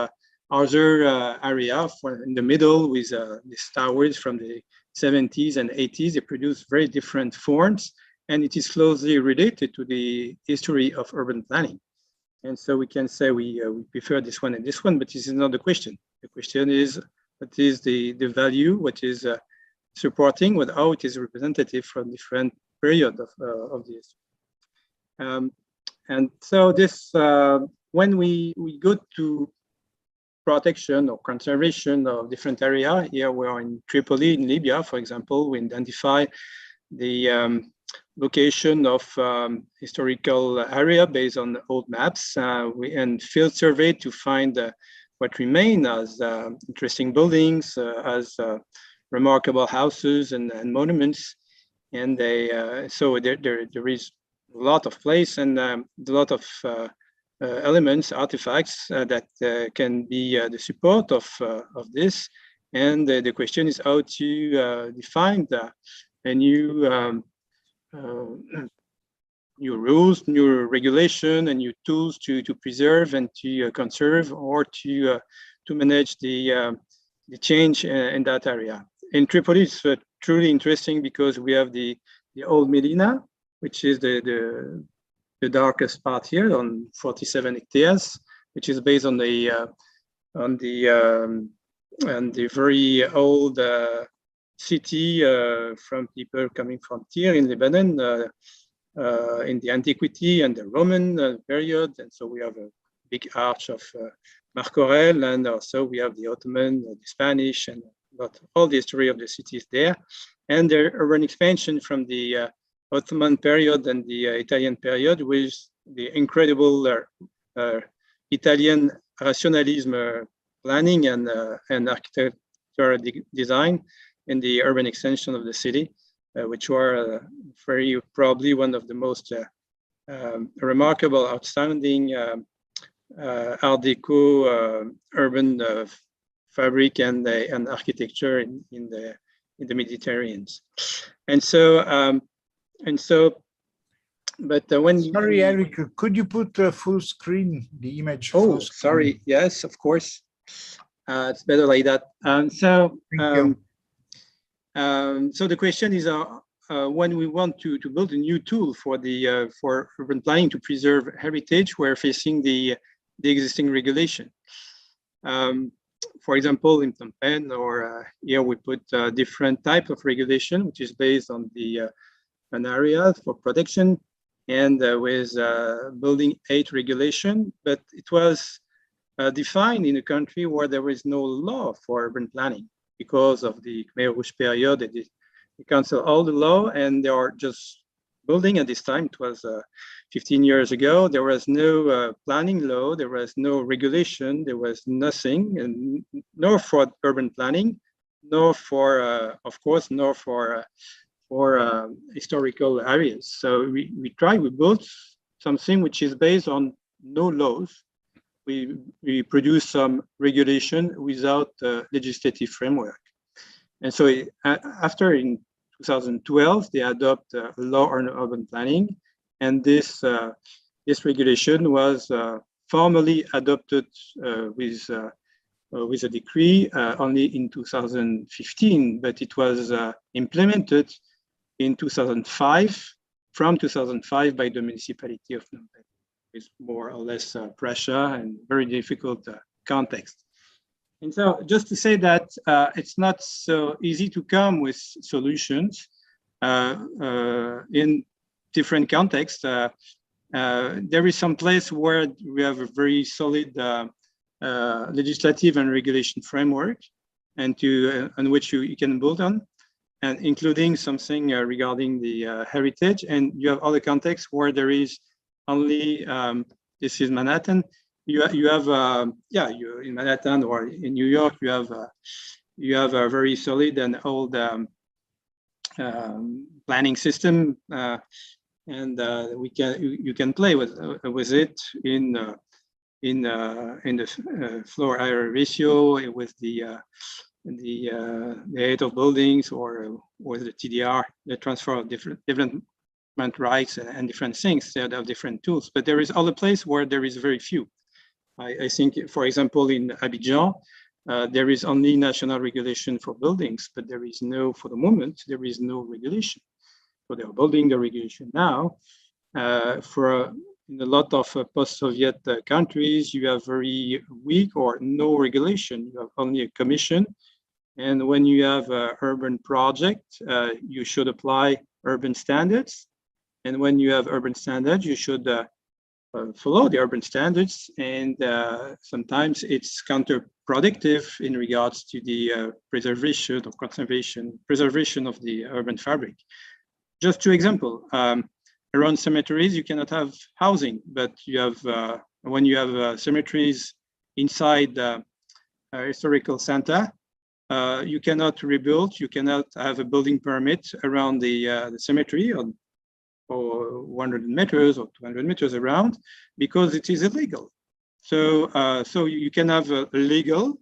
other area in the middle with these towers from the 70s and 80s. They produce very different forms, and it is closely related to the history of urban planning. And so we can say we prefer this one and this one, but this is not the question. The question is, what is the value, what is supporting, how it is representative from different period of the history. And so this, when we go to protection or conservation of different area, here we are in Tripoli in Libya, for example, we identify the location of historical area based on old maps and field survey to find what remain as interesting buildings, as remarkable houses and monuments. And so there is a lot of place and a lot of elements, artifacts that can be the support of this. And the question is how to define a new new rules, new regulation, and new tools to preserve and to conserve or to manage the change in that area. In Tripoli, it's truly interesting because we have the old Medina, which is the darkest part here on 47 hectares, which is based on the very old city from people coming from Tyre in Lebanon in the antiquity and the Roman period. And so we have a big arch of Marco Aurel, and also we have the Ottoman, the Spanish, and all the history of the cities there. And the urban expansion from the Ottoman period and the Italian period with the incredible Italian rationalism planning and architectural design in the urban extension of the city, which were very probably one of the most remarkable, outstanding Art Deco urban fabric and architecture in the Mediterranean. And so, but when sorry, Eric, could you put full screen the image? Oh, sorry. Yes, of course. It's better like that. So the question is, when we want to build a new tool for urban planning to preserve heritage, we're facing the existing regulation. For example, in Phnom Penh, or here we put different type of regulation, which is based on an area for protection, and with building 8 regulation, but it was defined in a country where there is no law for urban planning because of the Khmer Rouge period. They cancel all the law and they are just building at this time. It was 15 years ago. There was no planning law. There was no regulation. There was nothing, and nor for urban planning, nor for, of course, nor for historical areas. So we built something which is based on no laws. We produce some regulation without legislative framework. And so after in 2012, they adopt a law on urban planning, and this regulation was formally adopted with a decree only in 2015, but it was implemented in 2005, from 2005 by the municipality of Phnom Penh, with more or less pressure and very difficult context. And so just to say that it's not so easy to come with solutions in different contexts. There is some place where we have a very solid legislative and regulation framework and on which you can build on, and including something regarding the heritage. And you have other contexts where there is only, this is Manhattan, you have you in Manhattan or in New York, you have a very solid and old planning system, and you can play with it in the floor area ratio, with the height of buildings, or the TDR, the transfer of different rights and different things. They have different tools, but there is other place where there is very few. I think, for example, in Abidjan, there is only national regulation for buildings, but there is no, for the moment, there is no regulation. So they are building the regulation now. In a lot of post-Soviet countries, you have very weak or no regulation. You have only a commission. And when you have an urban project, you should apply urban standards. And when you have urban standards, you should follow the urban standards, and sometimes it's counterproductive in regards to the preservation or preservation of the urban fabric. Just two examples. Around cemeteries, you cannot have housing, but you have when you have cemeteries inside the historical center, you cannot rebuild. You cannot have a building permit around the cemetery or 100 meters or 200 meters around, because it is illegal. So, so you can have a legal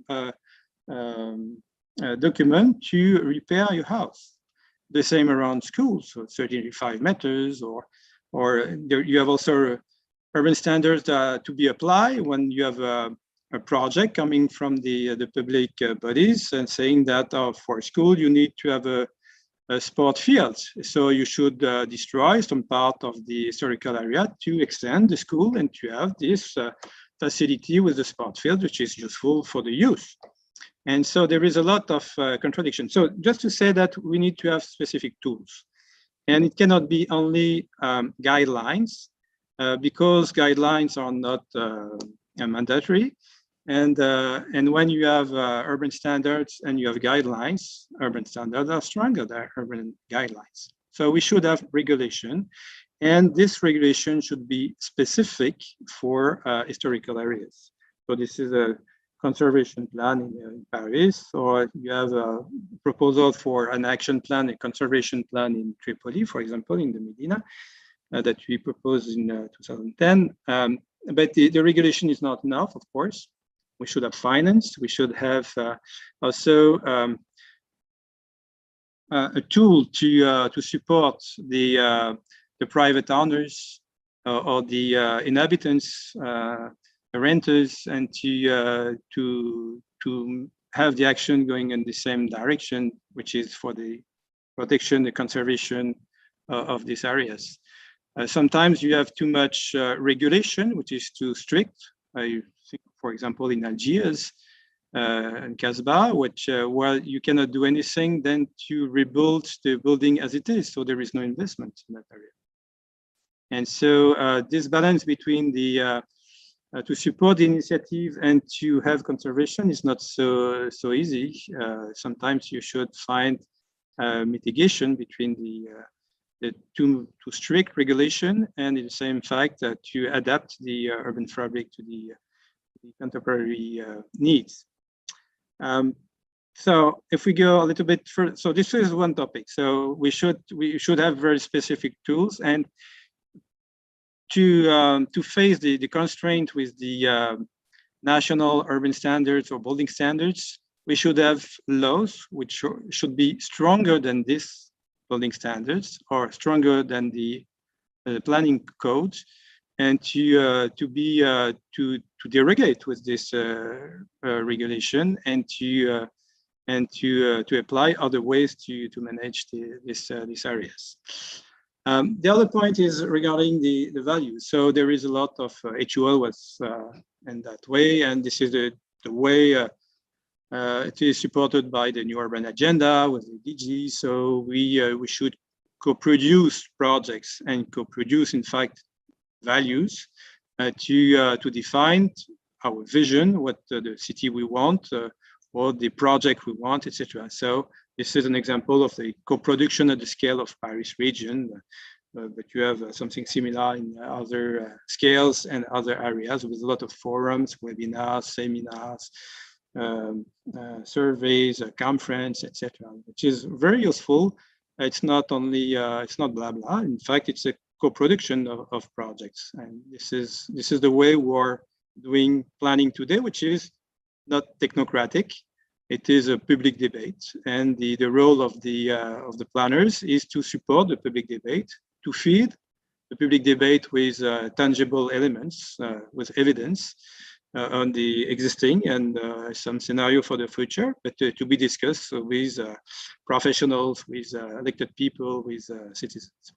document to repair your house. The same around schools, so 35 meters, or there you have also urban standards to be applied when you have a project coming from the public bodies and saying that for school you need to have a sport field. So you should destroy some part of the historical area to extend the school and to have this facility with the sport field, which is useful for the youth. And so there is a lot of contradiction. So just to say that we need to have specific tools. And it cannot be only guidelines, because guidelines are not mandatory. And when you have urban standards and you have guidelines, urban standards are stronger than urban guidelines. So we should have regulation, and this regulation should be specific for historical areas. So this is a conservation plan in Paris, or you have a proposal for an action plan, a conservation plan in Tripoli, for example, in the Medina, that we proposed in 2010. But the regulation is not enough, of course. We should have finance. We should have also a tool to support the private owners or the inhabitants, the renters, and to have the action going in the same direction, which is for the protection, the conservation of these areas. Sometimes you have too much regulation, which is too strict. I think, for example, in Algiers and Casbah, where you cannot do anything then to rebuild the building as it is, so there is no investment in that area. And so this balance between the to support the initiative and to have conservation is not so easy. Sometimes you should find mitigation between the too strict regulation and at the same fact to adapt the urban fabric to the contemporary needs. So if we go a little bit further, so this is one topic. So we should have very specific tools, and to face the constraint with the national urban standards or building standards, we should have laws which should be stronger than this building standards or stronger than the planning codes, and to derogate with this regulation and to apply other ways to manage these areas. The other point is regarding the values. So there is a lot of HUL was in that way, and this is the way it is supported by the New Urban Agenda with the DG. So we should co-produce projects and co-produce, in fact, values to define our vision, what the city we want, or the project we want, etc. So this is an example of the co-production at the scale of Paris region, but you have something similar in other scales and other areas with a lot of forums, webinars, seminars, surveys, conference, etc., which is very useful. It's not only it's not blah blah. In fact, it's a co-production of projects, and this is the way we're doing planning today, which is not technocratic. It is a public debate, and the role of the planners is to support the public debate, to feed the public debate with tangible elements, with evidence on the existing and some scenario for the future, but to be discussed with professionals, with elected people, with citizens.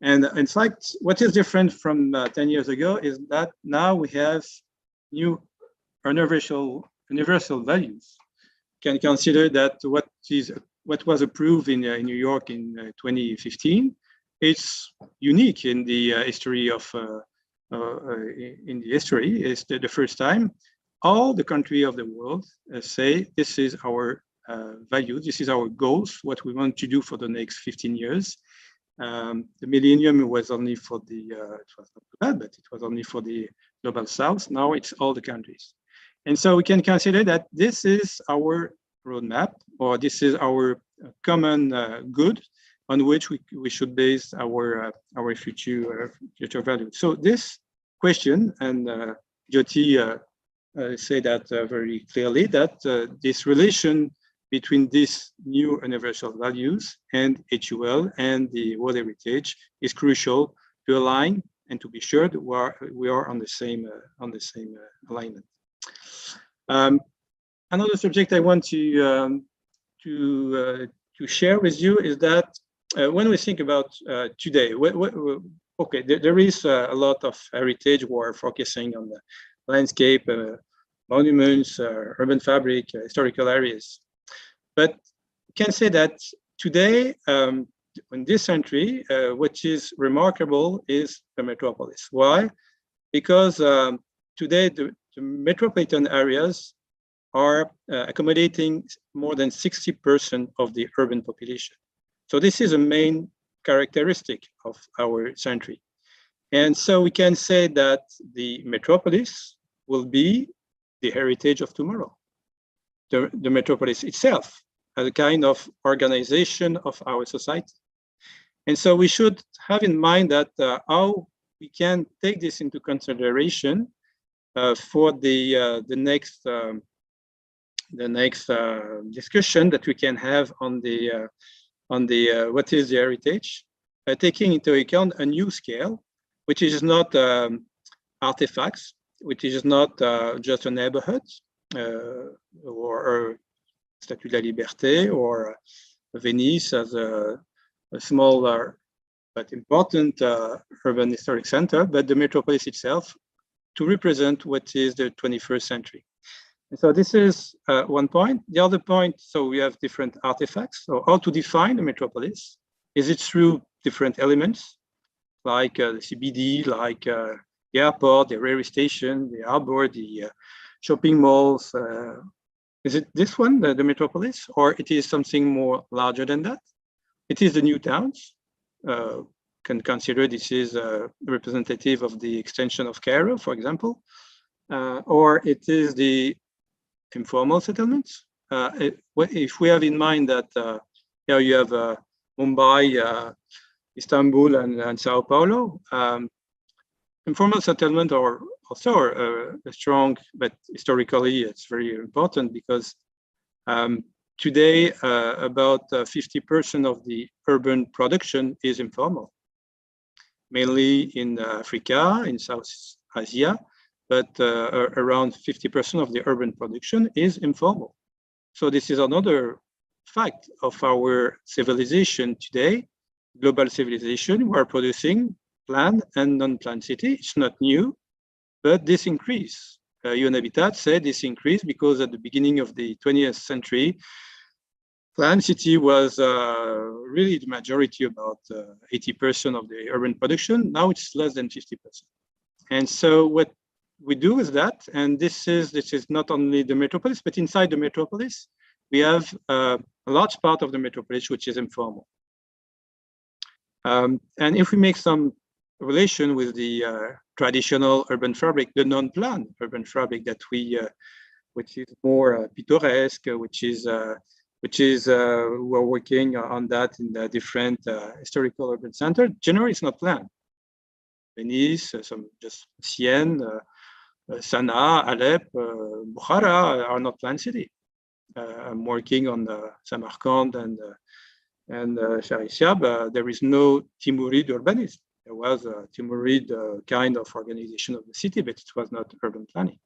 And in fact, what is different from 10 years ago is that now we have new universal values. Can consider that what was approved in New York in 2015, it's unique in the history of It's the first time all the countries of the world say this is our values, this is our goals, what we want to do for the next 15 years. The millennium was only for it was not too bad, but it was only for the global south. Now it's all the countries. And so we can consider that this is our roadmap, or this is our common good on which we should base our future values. So this question, and Jyoti say that very clearly, that this relation between these new universal values and HUL and the World Heritage is crucial to align and to be sure that we are on the same alignment. Another subject I want to share with you is that when we think about today, okay, there is a lot of heritage work focusing on the landscape, monuments, urban fabric, historical areas. But you can say that today, in this century, what is remarkable is the metropolis. Why? Because today the metropolitan areas are accommodating more than 60% of the urban population. So this is a main characteristic of our century. And so we can say that the metropolis will be the heritage of tomorrow. The metropolis itself as a kind of organization of our society. And so we should have in mind that how we can take this into consideration for the next discussion that we can have on the what is the heritage, taking into account a new scale, which is not artifacts, which is not just a neighborhood or Statue de la Liberté or Venice as a small but important urban historic center, but the metropolis itself to represent what is the 21st century. And so this is one point. The other point, so we have different artifacts. So how to define the metropolis? Is it through different elements like the CBD, like airport, the railway station, the harbor, the shopping malls. Is it this one, the metropolis, or it is something more larger than that? It is the new towns. Can consider this is representative of the extension of Cairo, for example, or it is the informal settlements. If we have in mind that here you have Mumbai, Istanbul, and Sao Paulo, informal settlement are also a strong, but historically it's very important because today about 50% of the urban production is informal, mainly in Africa, in South Asia, but around 50% of the urban production is informal. So this is another fact of our civilization today, global civilization. We are producing planned and non-planned city. It's not new, but this increase. UN Habitat said this increase because at the beginning of the 20th century, planned city was really the majority, about 80% of the urban production. Now it's less than 50%. And so what we do is that, and this is not only the metropolis, but inside the metropolis, we have a large part of the metropolis which is informal. And if we make some relation with the traditional urban fabric, the non-planned urban fabric that we, which is more pittoresque, which is we're working on that in the different historical urban centers. Generally, it's not planned. Venice, some just Sienne, Sana'a, Alep, Bukhara are not planned city. I'm working on Samarkand and Sharishab. There is no Timurid urbanism. There was a Timurid kind of organization of the city, but it was not urban planning.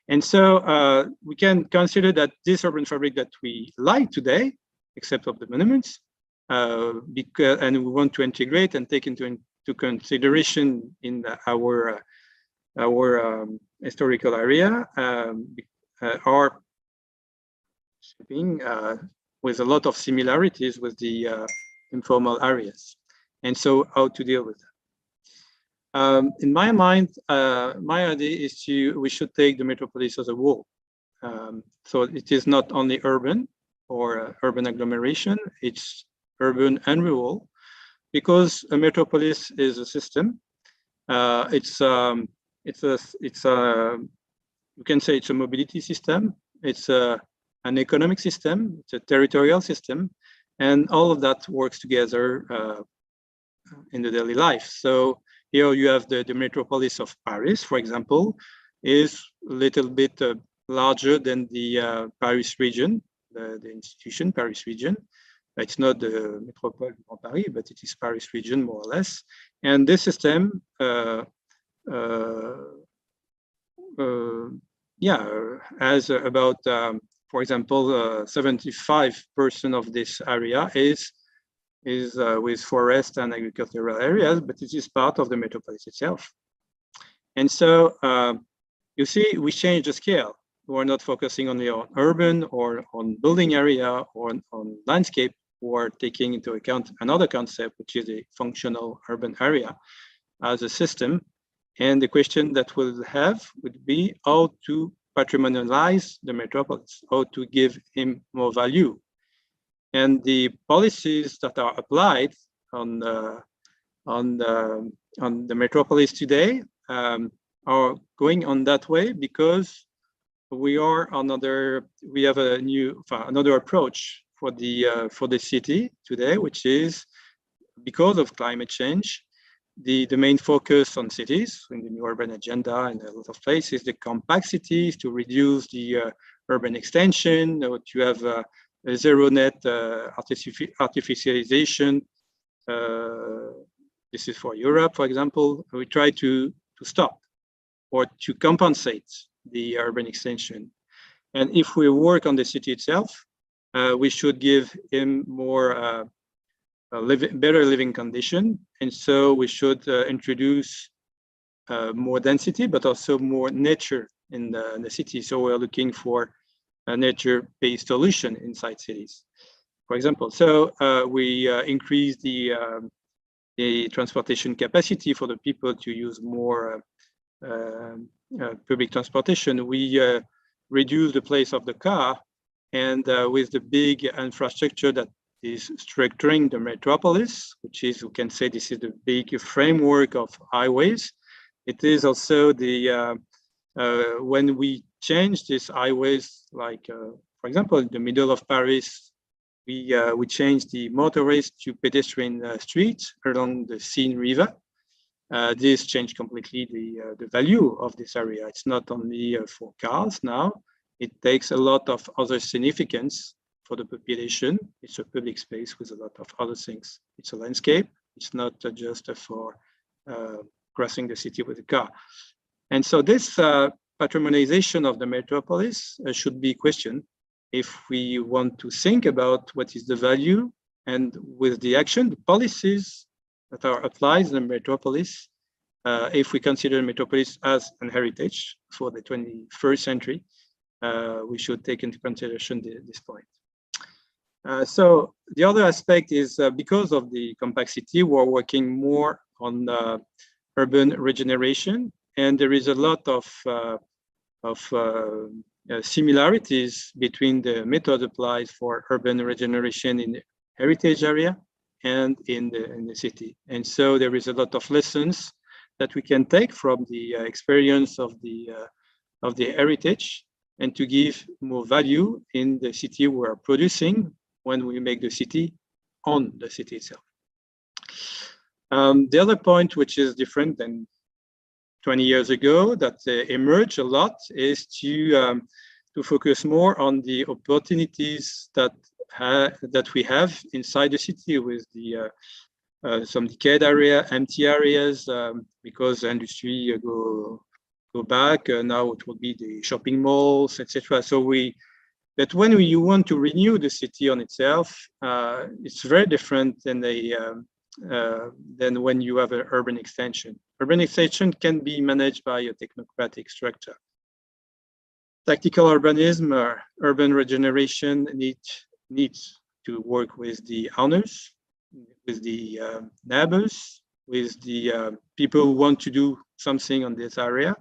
And so we can consider that this urban fabric that we like today, except of the monuments, because, and we want to integrate and take into consideration in our historical area, are shaping with a lot of similarities with the informal areas. And so how to deal with that? In my mind, my idea is we should take the metropolis as a whole. So it is not only urban or urban agglomeration, it's urban and rural, because a metropolis is a system. It's you can say it's a mobility system. It's an economic system. It's a territorial system, and all of that works together in the daily life. So here you have the metropolis of Paris, for example, is a little bit larger than the Paris region, the institution Paris region. It's not the Métropole Grand Paris, but it is Paris region more or less. And this system, has about, for example, 75% of this area is with forest and agricultural areas, but it is part of the metropolis itself. And so you see, we change the scale. We're not focusing only on urban or on building area or on landscape. We're taking into account another concept, which is a functional urban area as a system. And the question that we'll have would be how to patrimonialize the metropolis, how to give him more value. And the policies that are applied on the metropolis today are going on that way because we have another approach for the city today, which is because of climate change. The main focus on cities in the new urban agenda and a lot of places, the compact cities to reduce the urban extension, or to have a zero net artificialization. This is for Europe, for example. We try to stop or to compensate the urban extension. And if we work on the city itself, we should give him more better living condition. And so we should introduce more density, but also more nature in the city. So we're looking for a nature-based solution inside cities, for example. So we increase the transportation capacity for the people to use more public transportation, we reduce the place of the car, and with the big infrastructure that is structuring the metropolis, which is, we can say this is the big framework of highways. It is also the, when we change these highways, like for example, in the middle of Paris, we changed the motorways to pedestrian streets along the Seine River. This changed completely the value of this area. It's not only for cars now, it takes a lot of other significance for the population. It's a public space with a lot of other things. It's a landscape. It's not just for crossing the city with a car. And so this patrimonialization of the metropolis should be questioned if we want to think about what is the value, and with the action, the policies that are applied in the metropolis, if we consider metropolis as an heritage for the 21st century, we should take into consideration this point. So the other aspect is because of the complexity, we're working more on urban regeneration, and there is a lot of similarities between the method applied for urban regeneration in the heritage area and in the city. And so there is a lot of lessons that we can take from the experience of the heritage, and to give more value in the city we're producing when we make the city on the city itself. The other point, which is different than 20 years ago, that emerged a lot, is to focus more on the opportunities that we have inside the city, with the some decayed area, empty areas, because the industry go back. Now it will be the shopping malls, etc. So that when you want to renew the city on itself, it's very different than when you have an urban extension. Urban extension can be managed by a technocratic structure. Tactical urbanism or urban regeneration needs to work with the owners, with the neighbors, with the people who want to do something on this area.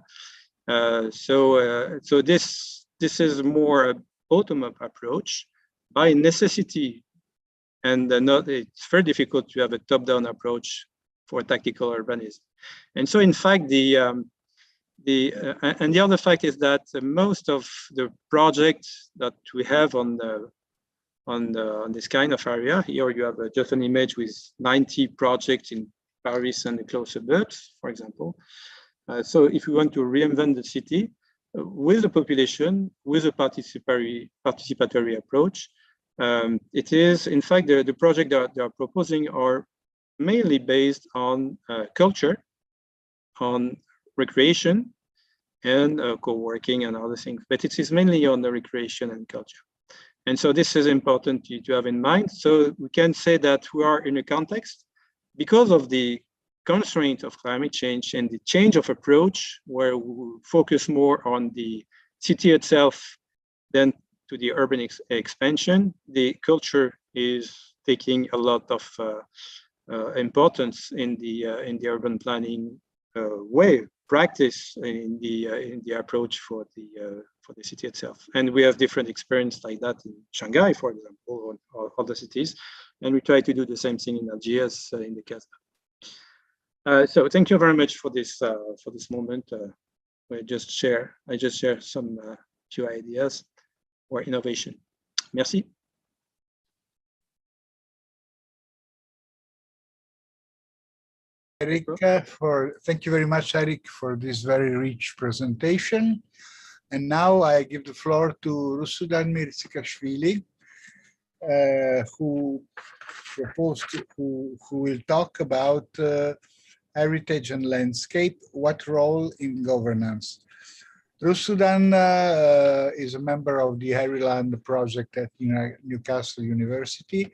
So this is more a bottom-up approach by necessity, and it's very difficult to have a top-down approach for tactical urbanism. And so, in fact, and the other fact is that most of the projects that we have on this kind of area, here you have just an image with 90 projects in Paris and the close suburbs, for example. So if we want to reinvent the city with the population, with a participatory approach, it is, in fact, the project that they are proposing are mainly based on culture, on recreation, and co-working and other things, but it is mainly on the recreation and culture. And so this is important to have in mind. So we can say that we are in a context, because of the constraint of climate change and the change of approach, where we focus more on the city itself than to the urban expansion. The culture is taking a lot of importance in the urban planning practice in the approach for the city itself. And we have different experience like that in Shanghai, for example, or other cities, and we try to do the same thing in Algiers, in the Casbah. So thank you very much for this moment. I just share some few ideas for innovation. Merci. Eric, thank you very much, Eric, for this very rich presentation. And now I give the floor to Rusudan Mirzikashvili, who will talk about heritage and landscape, what role in governance. Rusudan is a member of the Heriland project at Newcastle University,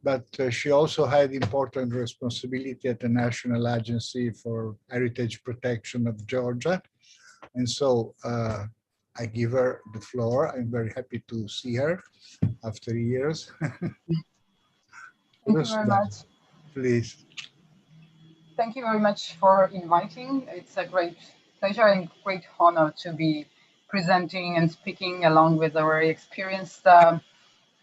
but she also had important responsibility at the National Agency for Heritage Protection of Georgia. And so I give her the floor. I'm very happy to see her after years. Thank you very much. Please. Thank you very much for inviting. It's a great pleasure and great honor to be presenting and speaking along with our very experienced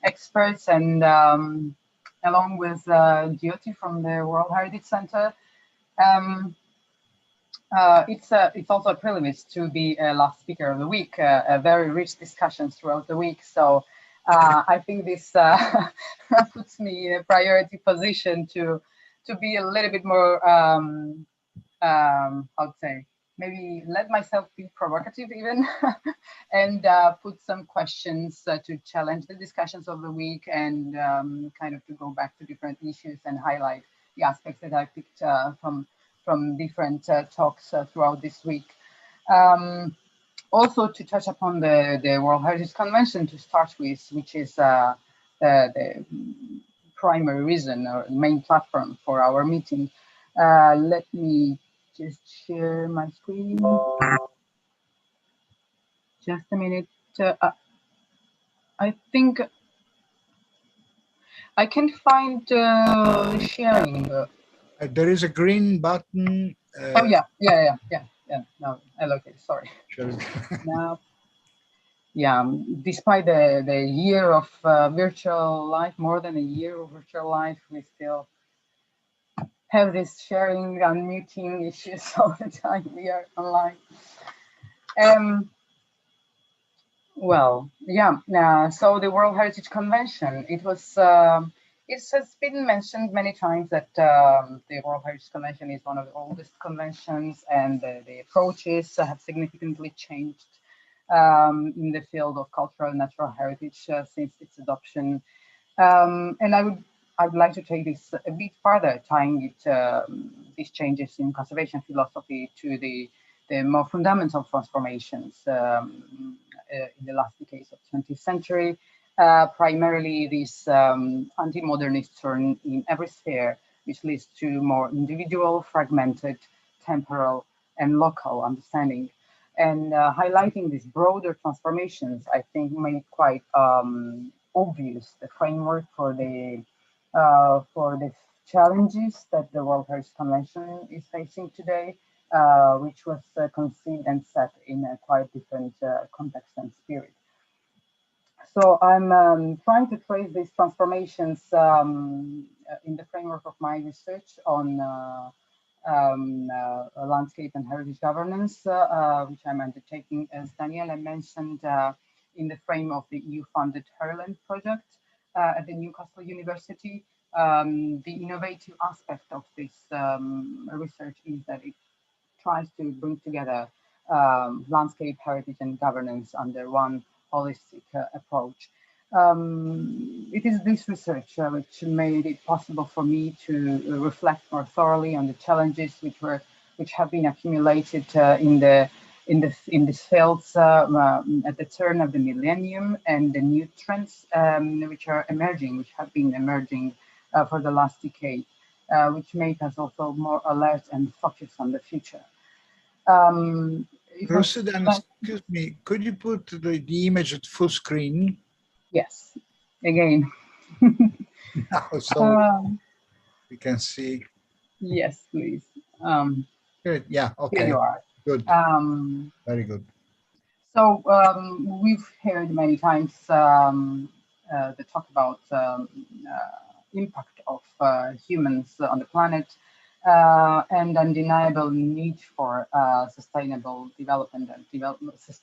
experts and along with Jyoti from the World Heritage Center. Um, it's also a privilege to be a last speaker of the week, a very rich discussions throughout the week. So I think this puts me in a priority position to be a little bit more, I would say, maybe let myself be provocative even, and put some questions to challenge the discussions of the week and kind of to go back to different issues and highlight the aspects that I picked from different talks throughout this week. Also to touch upon the World Heritage Convention to start with, which is the primary reason or main platform for our meeting. Let me just share my screen. Just a minute. I think I can find sharing. There is a green button. Oh yeah. No, okay. Sorry. Now, yeah. Despite the year of virtual life, more than a year of virtual life, we still have this sharing and muting issues all the time we are online. Well, yeah. So the World Heritage Convention, it has been mentioned many times that the World Heritage Convention is one of the oldest conventions, and the approaches have significantly changed in the field of cultural and natural heritage since its adoption. And I would like to take this a bit further, tying these changes in conservation philosophy to the more fundamental transformations in the last decades of 20th century. Primarily this anti-modernist turn in every sphere, which leads to more individual, fragmented, temporal, and local understanding. And highlighting these broader transformations, I think made quite obvious the framework for the challenges that the World Heritage Convention is facing today, which was conceived and set in a quite different context and spirit. So I'm trying to trace these transformations in the framework of my research on landscape and heritage governance, which I'm undertaking, as Daniela mentioned, in the frame of the EU-funded Herland project at the Newcastle University. The innovative aspect of this research is that it tries to bring together landscape, heritage, and governance under one holistic approach. It is this research which made it possible for me to reflect more thoroughly on the challenges which have been accumulated in these fields at the turn of the millennium, and the new trends which have been emerging for the last decade, which make us also more alert and focused on the future. Rosedan, excuse me, could you put the image at full screen? Yes, again. Now, so we can see. Yes, please. Good. Yeah, okay. Here you are. Good. Very good. So we've heard many times the talk about impact of humans on the planet and undeniable need for sustainable development and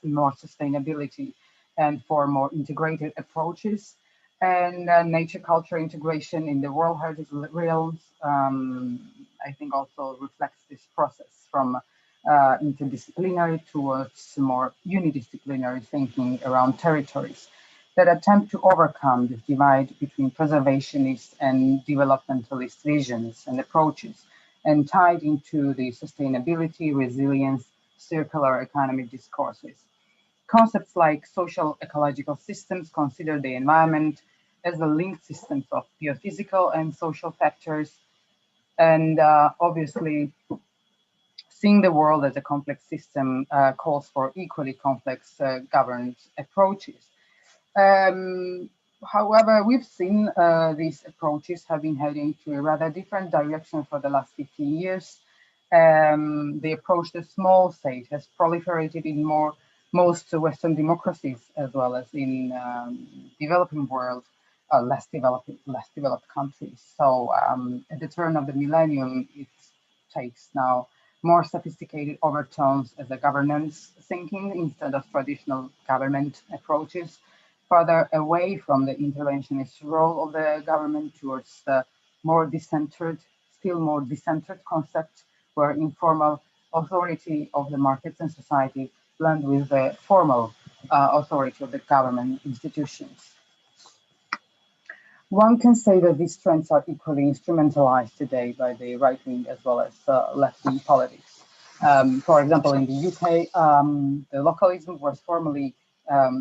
more sustainability and for more integrated approaches. And nature culture integration in the World Heritage realms, I think also reflects this process from interdisciplinary towards more unidisciplinary thinking around territories that attempt to overcome the divide between preservationist and developmentalist visions and approaches, and tied into the sustainability, resilience, circular economy discourses. Concepts like social ecological systems consider the environment as the linked systems of biophysical and social factors, and obviously seeing the world as a complex system calls for equally complex governance approaches. However, we've seen these approaches have been heading to a rather different direction for the last 15 years. The approach to small state has proliferated in most Western democracies as well as in developing world, less developed countries. So at the turn of the millennium, it takes now more sophisticated overtones as a governance thinking instead of traditional government approaches, further away from the interventionist role of the government towards the more decentered, still more decentered concept where informal authority of the markets and society blend with the formal authority of the government institutions. One can say that these trends are equally instrumentalized today by the right wing as well as left wing politics. For example, in the UK, the localism was formally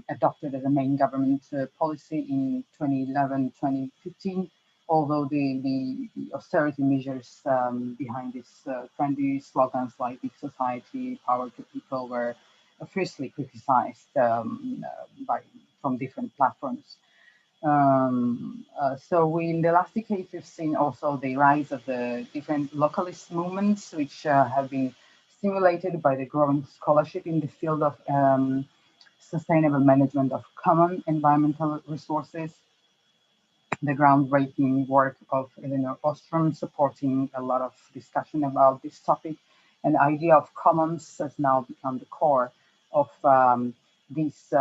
adopted as a main government policy in 2011 2015, although the austerity measures behind these trendy slogans like big society, power to people were fiercely criticized from different platforms. So we, in the last decade, we've seen also the rise of the different localist movements, which have been stimulated by the growing scholarship in the field of sustainable management of common environmental resources. The groundbreaking work of Eleanor Ostrom supporting a lot of discussion about this topic. And the idea of commons has now become the core of these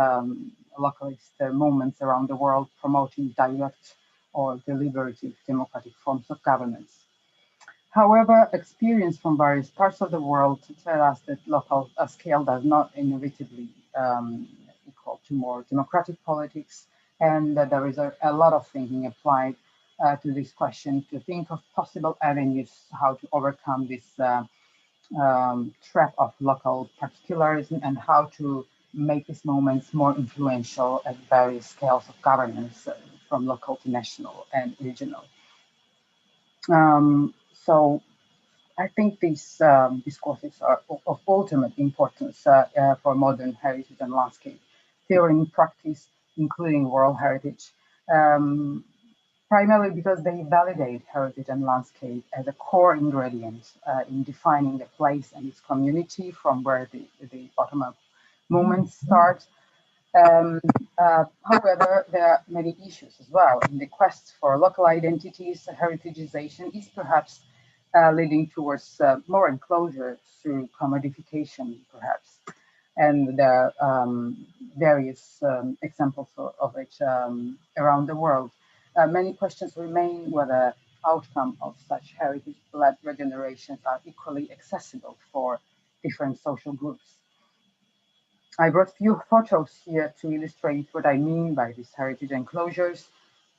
localist movements around the world, promoting direct or deliberative democratic forms of governance. However, experience from various parts of the world tell us that local scale does not inevitably equal to more democratic politics, and that there is a lot of thinking applied to this question to think of possible avenues how to overcome this trap of local particularism and how to make these moments more influential at various scales of governance, from local to national and regional. So I think these discourses are of ultimate importance for modern heritage and landscape theory and practice, including world heritage, um, primarily because they validate heritage and landscape as a core ingredient in defining the place and its community from where the bottom-up movements start. Um, However, there are many issues as well. In the quest for local identities, heritagization is perhaps leading towards more enclosure through commodification, perhaps. And there are various examples of it around the world. Many questions remain whether outcome of such heritage-led regenerations are equally accessible for different social groups. I brought few photos here to illustrate what I mean by these heritage enclosures.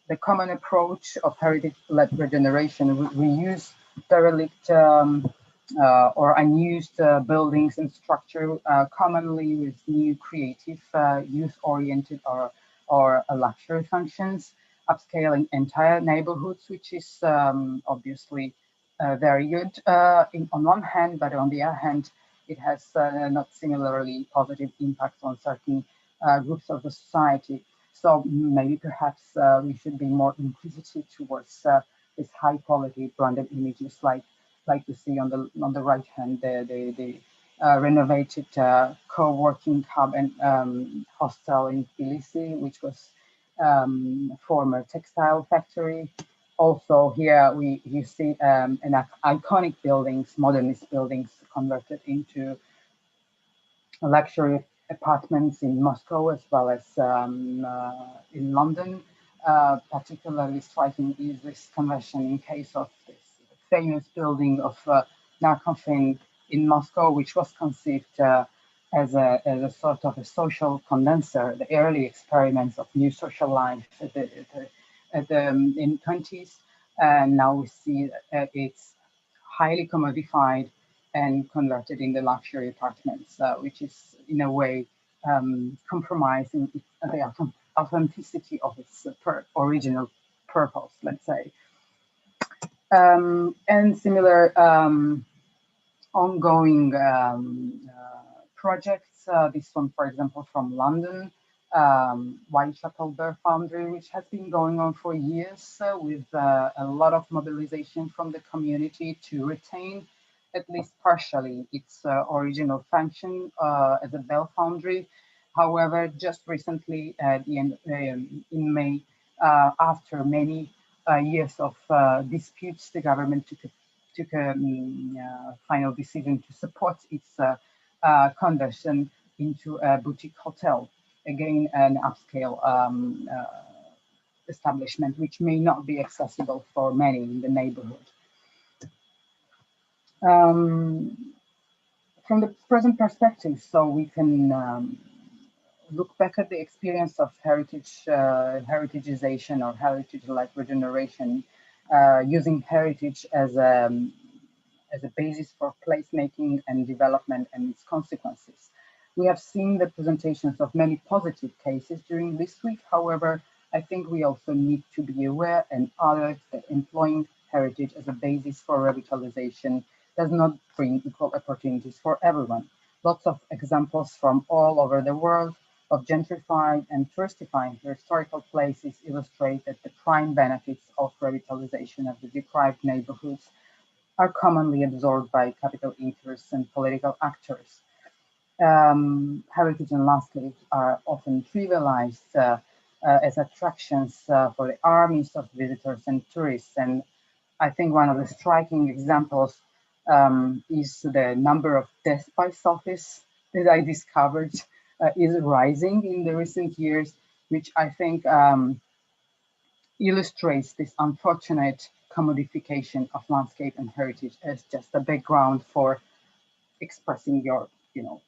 The common approach of heritage-led regeneration, reuse derelict or unused buildings and structure, commonly with new creative, youth-oriented or luxury functions, upscaling entire neighborhoods, which is obviously very good on one hand, but on the other hand, it has not similarly positive impacts on certain groups of the society. So maybe perhaps we should be more inquisitive towards this high quality branded images like you see on the right hand, the renovated co-working hub and hostel in Tbilisi, which was former textile factory. Also here you see an iconic buildings, modernist buildings converted into luxury apartments in Moscow as well as in London. Particularly striking is this conversion in case of this famous building of Narkomfin in Moscow, which was conceived as a sort of a social condenser, the early experiments of new social life in 20s. And now we see it's highly commodified and converted in the luxury apartments, which is in a way compromising the authenticity of its original purpose, let's say. And similar ongoing projects, this one, for example, from London, Whitechapel Bear Foundry, which has been going on for years with a lot of mobilization from the community to retain at least partially, its original function as a bell foundry. However, just recently, at the end in May, after many years of disputes, the government took a final decision to support its conversion into a boutique hotel, again an upscale establishment, which may not be accessible for many in the neighborhood. From the present perspective, so we can look back at the experience of heritageization or heritage-like regeneration, using heritage as a basis for placemaking and development and its consequences. We have seen the presentations of many positive cases during this week. However, I think we also need to be aware and alert that employing heritage as a basis for revitalization does not bring equal opportunities for everyone. Lots of examples from all over the world of gentrified and touristified historical places illustrate that the prime benefits of revitalization of the deprived neighborhoods are commonly absorbed by capital interests and political actors. Heritage and landscapes are often trivialized as attractions for the armies of visitors and tourists. And I think one of the striking examples is the number of deaths by selfies that I discovered is rising in the recent years, which I think illustrates this unfortunate commodification of landscape and heritage as just a background for expressing your,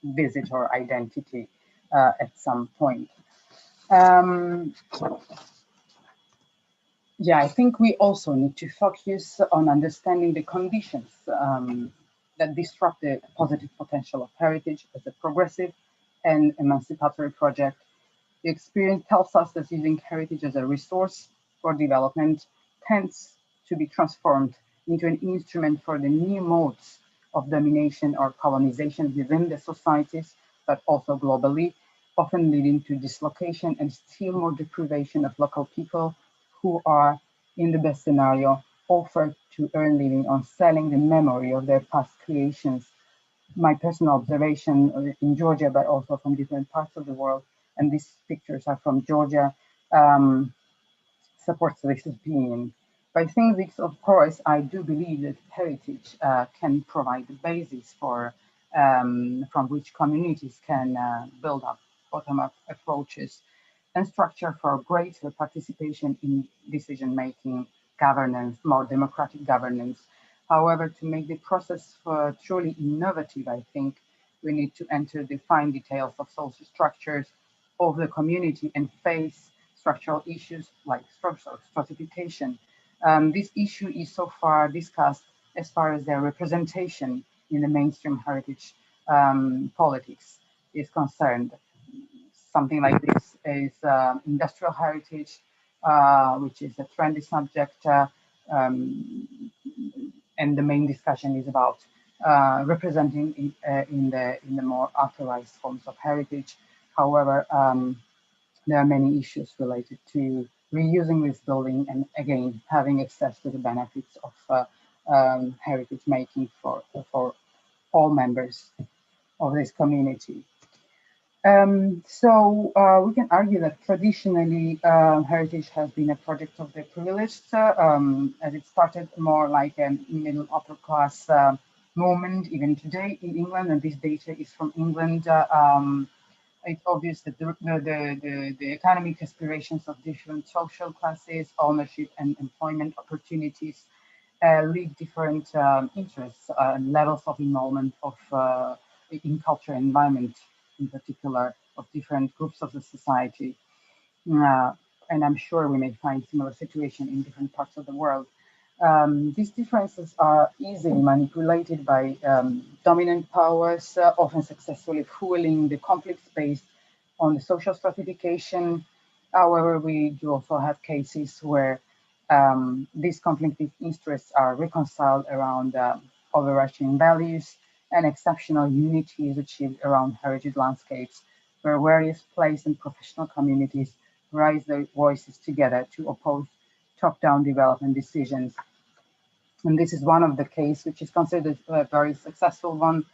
visit or identity at some point. Yeah, I think we also need to focus on understanding the conditions that disrupt the positive potential of heritage as a progressive and emancipatory project. The experience tells us that using heritage as a resource for development tends to be transformed into an instrument for the new modes of domination or colonization within the societies, but also globally, often leading to dislocation and still more deprivation of local people who are, in the best scenario, offered to earn living on selling the memory of their past creations. My personal observation in Georgia, but also from different parts of the world, and these pictures are from Georgia, supports this opinion. By saying this, of course, I do believe that heritage can provide the basis for from which communities can build up bottom-up approaches and structure for greater participation in decision-making, governance, more democratic governance. However, to make the process truly innovative, I think we need to enter the fine details of social structures of the community and face structural issues like structural stratification. This issue is so far discussed as far as their representation in the mainstream heritage politics is concerned. Something like this is industrial heritage, which is a trendy subject, and the main discussion is about representing in the more authorized forms of heritage. However, there are many issues related to reusing this building and again having access to the benefits of heritage making for all members of this community. We can argue that traditionally heritage has been a project of the privileged, as it started more like a middle upper class movement even today in England, and this data is from England. It's obvious that the economic aspirations of different social classes, ownership and employment opportunities lead different interests and levels of involvement of in culture and environment, in particular, of different groups of the society. And I'm sure we may find similar situation in different parts of the world. These differences are easily manipulated by dominant powers, often successfully fueling the conflicts based on the social stratification. However, we do also have cases where these conflicting interests are reconciled around overarching values, and exceptional unity is achieved around heritage landscapes, where various place and professional communities raise their voices together to oppose top-down development decisions. And this is one of the cases which is considered a very successful one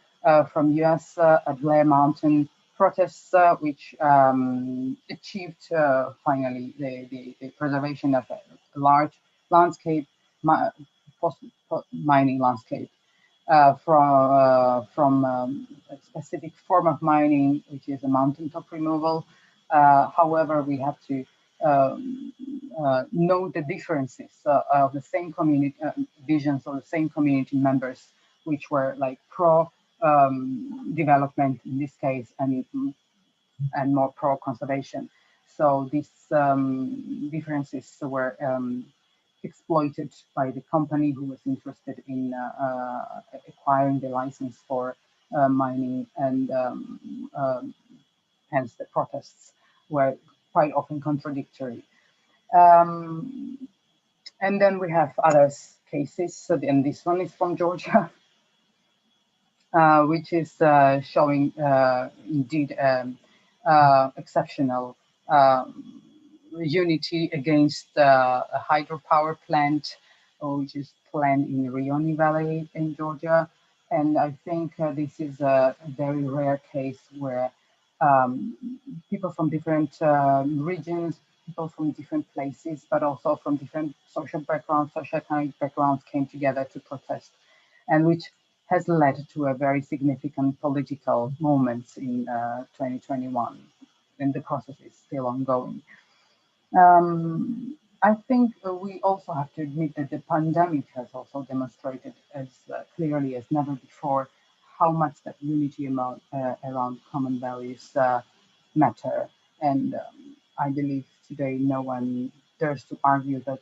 from US at Blair Mountain protests, which achieved finally the preservation of a large landscape, mining landscape from a specific form of mining, which is a mountaintop removal. However, we have to know the differences of the same community visions or the same community members, which were like pro development in this case and more pro conservation. So these differences were exploited by the company who was interested in acquiring the license for mining, and hence the protests were quite often contradictory. And then we have other cases, and this one is from Georgia, which is showing indeed exceptional unity against a hydropower plant, which is planned in Rioni Valley in Georgia. And I think this is a very rare case where people from different regions, people from different places, but also from different social backgrounds, socioeconomic backgrounds came together to protest, and which has led to a very significant political moments in 2021, and the process is still ongoing. I think we also have to admit that the pandemic has also demonstrated as clearly as never before how much that unity around common values matter. And I believe today no one dares to argue that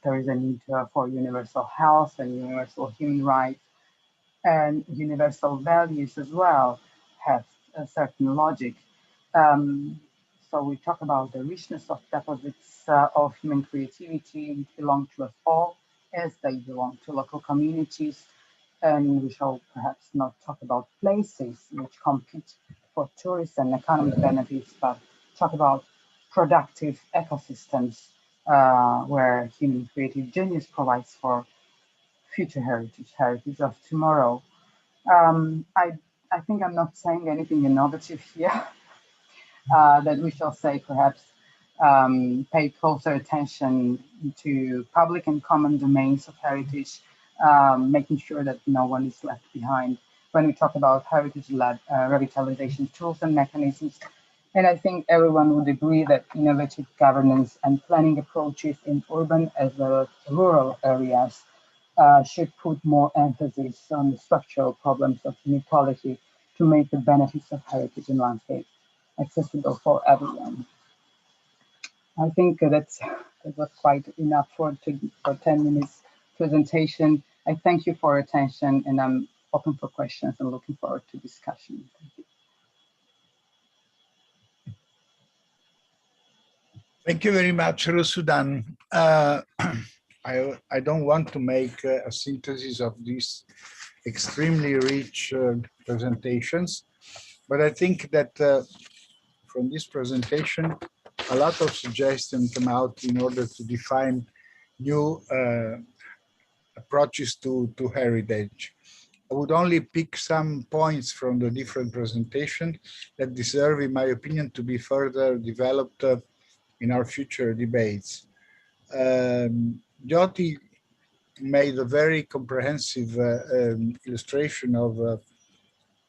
there is a need for universal health and universal human rights, and universal values as well have a certain logic. Um, so we talk about the richness of deposits of human creativity, which belong to us all as they belong to local communities. And we shall perhaps not talk about places which compete for tourist and economic benefits, but talk about productive ecosystems where human creative genius provides for future heritage, heritage of tomorrow. Um, I, I think I'm not saying anything innovative here, that we shall say perhaps pay closer attention to public and common domains of heritage, making sure that no one is left behind when we talk about heritage-led revitalization tools and mechanisms. And I think everyone would agree that innovative governance and planning approaches in urban as well as rural areas should put more emphasis on the structural problems of inequality to make the benefits of heritage and landscape accessible for everyone. I think that was quite enough for 10 minutes presentation. I thank you for your attention, and I'm open for questions and looking forward to discussion. Thank you. Thank you very much, Rusudan. I don't want to make a synthesis of these extremely rich presentations, but I think that from this presentation, a lot of suggestions come out in order to define new approaches to heritage. I would only pick some points from the different presentations that deserve, in my opinion, to be further developed in our future debates. Jyoti made a very comprehensive illustration of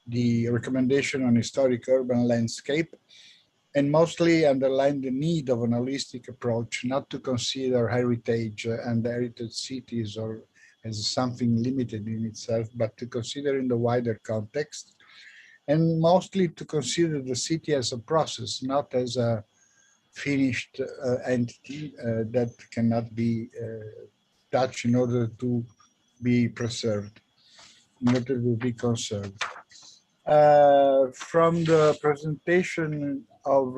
the recommendation on historic urban landscape, and mostly underlined the need of an holistic approach, not to consider heritage and heritage cities or as something limited in itself, but to consider in the wider context, and mostly to consider the city as a process, not as a finished entity that cannot be touched in order to be preserved, in order to be conserved. From the presentation of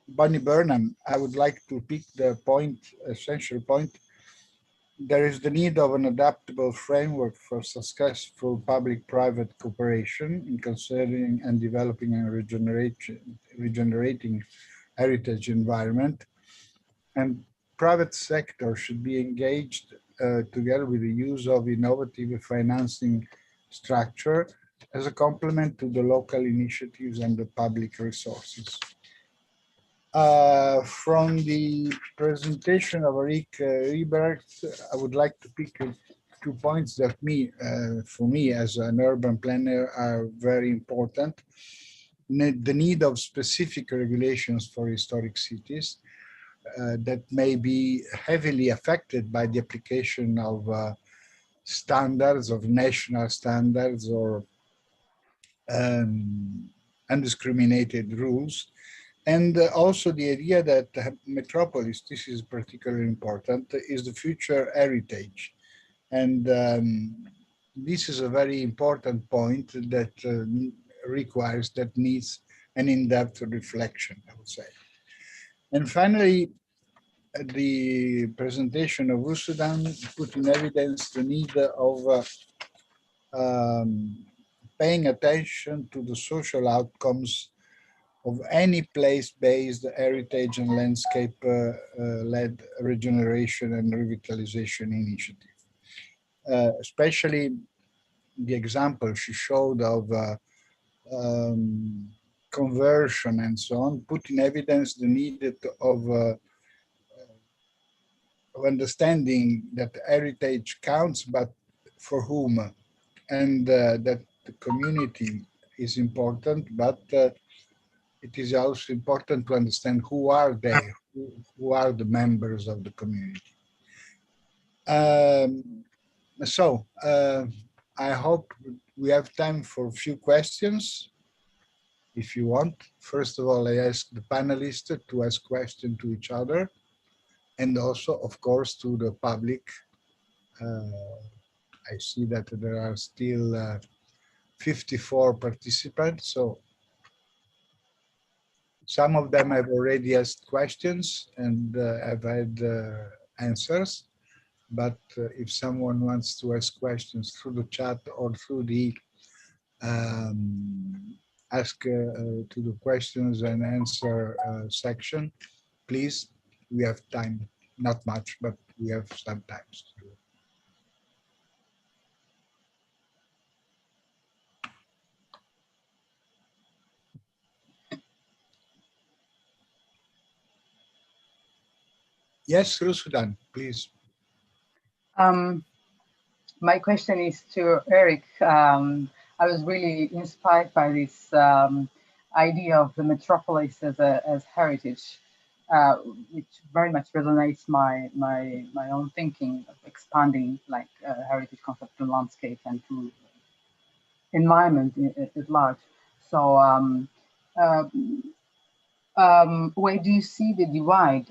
Bonnie Burnham, I would like to pick the point, essential point. There is the need of an adaptable framework for successful public-private cooperation in conserving and developing and regenerating heritage environment. And private sector should be engaged together with the use of innovative financing structure as a complement to the local initiatives and the public resources. From the presentation of Rick Riebert, I would like to pick 2 points that for me as an urban planner are very important. The need of specific regulations for historic cities that may be heavily affected by the application of standards, of national standards or undiscriminated rules. And also the idea that metropolis, this is particularly important, is the future heritage. And this is a very important point that needs an in-depth reflection, I would say. And finally, the presentation of Usudan put in evidence the need of paying attention to the social outcomes of any place-based heritage and landscape-led regeneration and revitalization initiative. Especially the example she showed of conversion and so on, put in evidence the need of understanding that heritage counts, but for whom, and that the community is important, but it is also important to understand who are they, who are the members of the community. I hope we have time for a few questions, if you want. First of all, I ask the panelists to ask questions to each other, and also, of course, to the public. I see that there are still 54 participants, so some of them have already asked questions and have had answers. But if someone wants to ask questions through the chat or through the ask to the questions and answer section, please, we have time, not much, but we have some time to do it. Yes, Rusudan, please. My question is to Eric. I was really inspired by this idea of the metropolis as heritage, which very much resonates my own thinking of expanding like heritage concept to landscape and to environment at large. So where do you see the divide?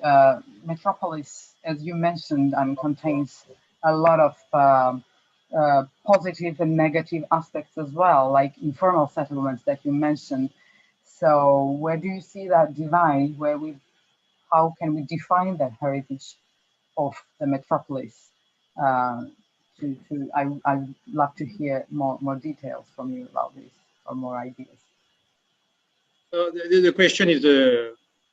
Metropolis, as you mentioned, contains a lot of positive and negative aspects as well, like informal settlements that you mentioned. So where do you see that divide? How can we define that heritage of the metropolis? I'd love to hear more details from you about this, or more ideas. So the question is,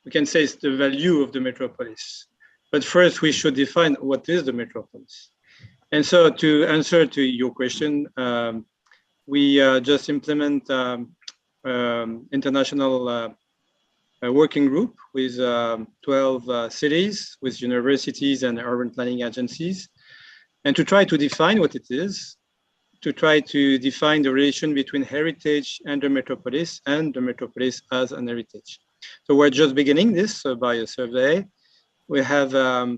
we can say it's the value of the metropolis. But first, we should define what is the metropolis. And so to answer to your question, we just implement international working group with 12 cities, with universities and urban planning agencies, and to try to define what it is, to try to define the relation between heritage and the metropolis as an heritage. So we're just beginning this by a survey. We have a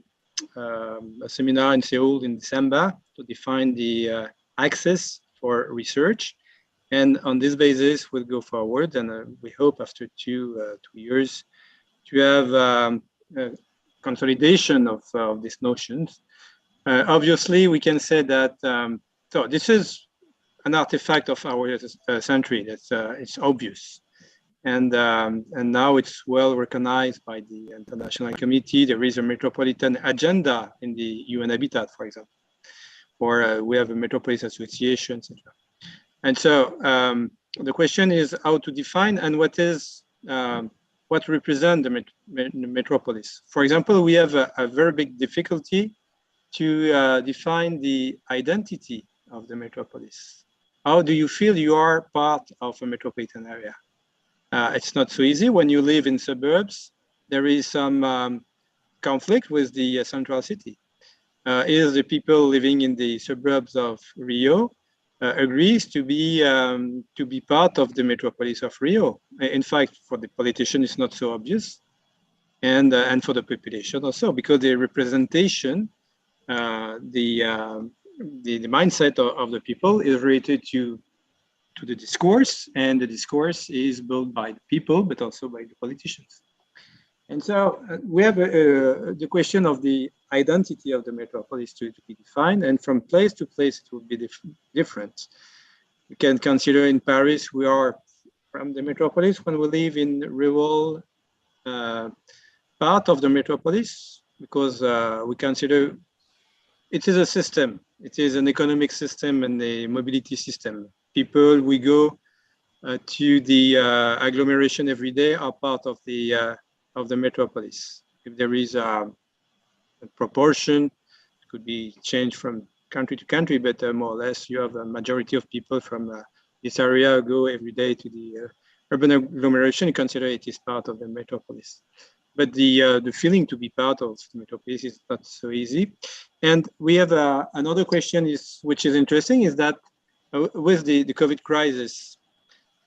seminar in Seoul in December to define the access for research. And on this basis, we'll go forward. And we hope after two years to have consolidation of these notions. Obviously, we can say that, so this is an artifact of our century. That's it's obvious. And now it's well recognized by the international community. There is a metropolitan agenda in the UN Habitat, for example, or we have a metropolis association, etc. And so the question is how to define and what is what represent the metropolis. For example, we have a very big difficulty to define the identity of the metropolis. How do you feel you are part of a metropolitan area? It's not so easy. When you live in suburbs, there is some conflict with the central city. Is the people living in the suburbs of Rio agrees to be part of the metropolis of Rio. In fact, for the politician, it's not so obvious, and for the population also, because the representation, the mindset of the people is related to the discourse, and the discourse is built by the people, but also by the politicians. And so we have the question of the identity of the metropolis to be defined, and from place to place it will be different. You can consider in Paris, we are from the metropolis when we live in rural part of the metropolis, because we consider it is a system. It is an economic system and a mobility system. People, we go to the agglomeration every day are part of the metropolis. If there is a proportion, it could be changed from country to country, but more or less you have a majority of people from this area go every day to the urban agglomeration. You consider it is part of the metropolis. But the feeling to be part of the metropolis is not so easy. And we have another question which is interesting, is that with the COVID crisis,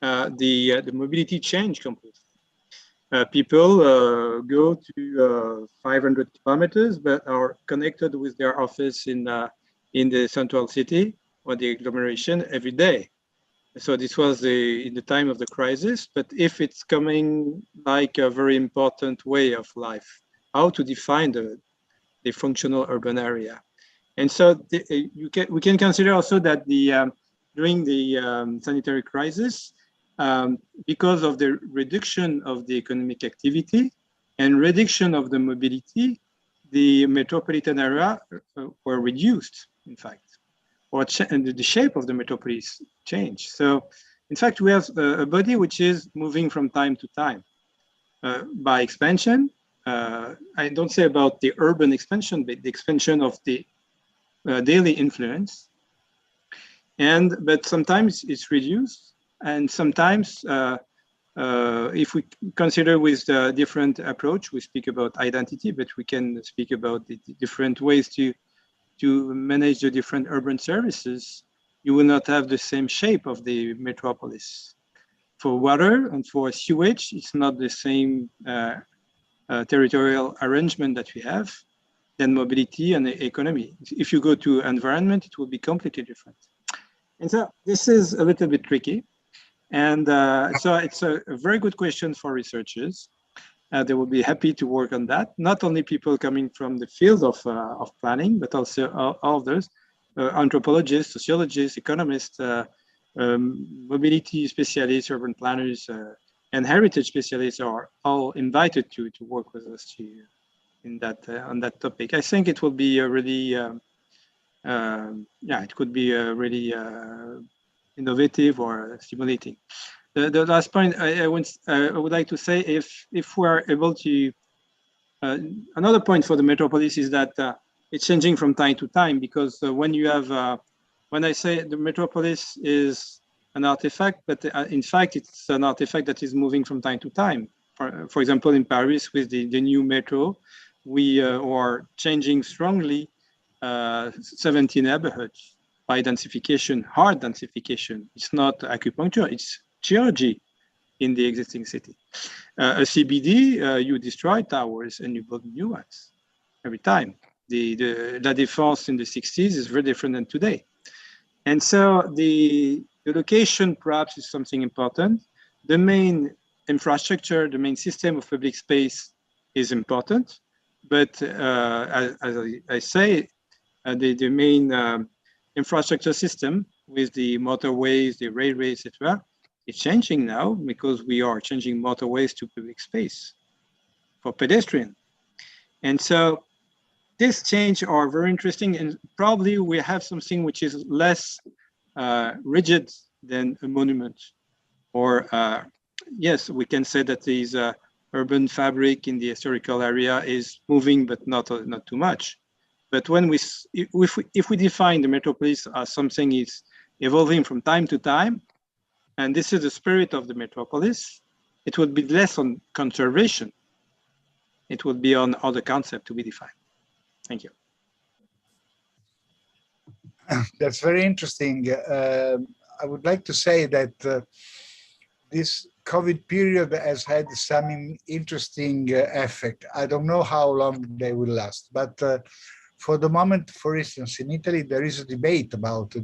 the mobility changed completely. People go to 500 kilometers, but are connected with their office in the central city or the agglomeration every day. So this was in the time of the crisis, but if it's coming like a very important way of life, how to define the functional urban area. And so we can consider also that during the sanitary crisis, because of the reduction of the economic activity and reduction of the mobility, the metropolitan area were reduced, in fact, and the shape of the metropolis changed. So, in fact, we have a body which is moving from time to time by expansion. I don't say about the urban expansion, but the expansion of the daily influence. But sometimes it's reduced, and sometimes if we consider with a different approach, we speak about identity, but we can speak about the different ways to manage the different urban services. You will not have the same shape of the metropolis. For water and for sewage, it's not the same territorial arrangement that we have than mobility and the economy. If you go to environment, it will be completely different. And so this is a little bit tricky. And so it's a very good question for researchers. They will be happy to work on that. Not only people coming from the field of planning, but also others, anthropologists, sociologists, economists, mobility specialists, urban planners, and heritage specialists are all invited to work with us on that topic. I think it will be a really, it could be a really innovative or stimulating. The last point I would like to say, if we're able to, another point for the metropolis is that it's changing from time to time, because when you have, when I say the metropolis is an artifact, but in fact it's an artifact that is moving from time to time. For example, in Paris with the new metro, we are changing strongly 17 neighborhoods by densification, hard densification. It's not acupuncture, it's geology in the existing city. A CBD, you destroy towers and you build new ones every time. The La Défense in the 60s is very different than today. And so the location perhaps is something important. The main infrastructure, the main system of public space is important. But as I say, the main infrastructure system with the motorways, the railways, etc., is changing now, because we are changing motorways to public space for pedestrian. And so this change are very interesting, and probably we have something which is less rigid than a monument. Or yes, we can say that these urban fabric in the historical area is moving, but not too much. But when if we define the metropolis as something is evolving from time to time, and this is the spirit of the metropolis, it would be less on conservation. It would be on other concept to be defined. Thank you. That's very interesting. I would like to say that this COVID period has had some interesting effect. I don't know how long they will last, but for the moment, for instance, in Italy, there is a debate about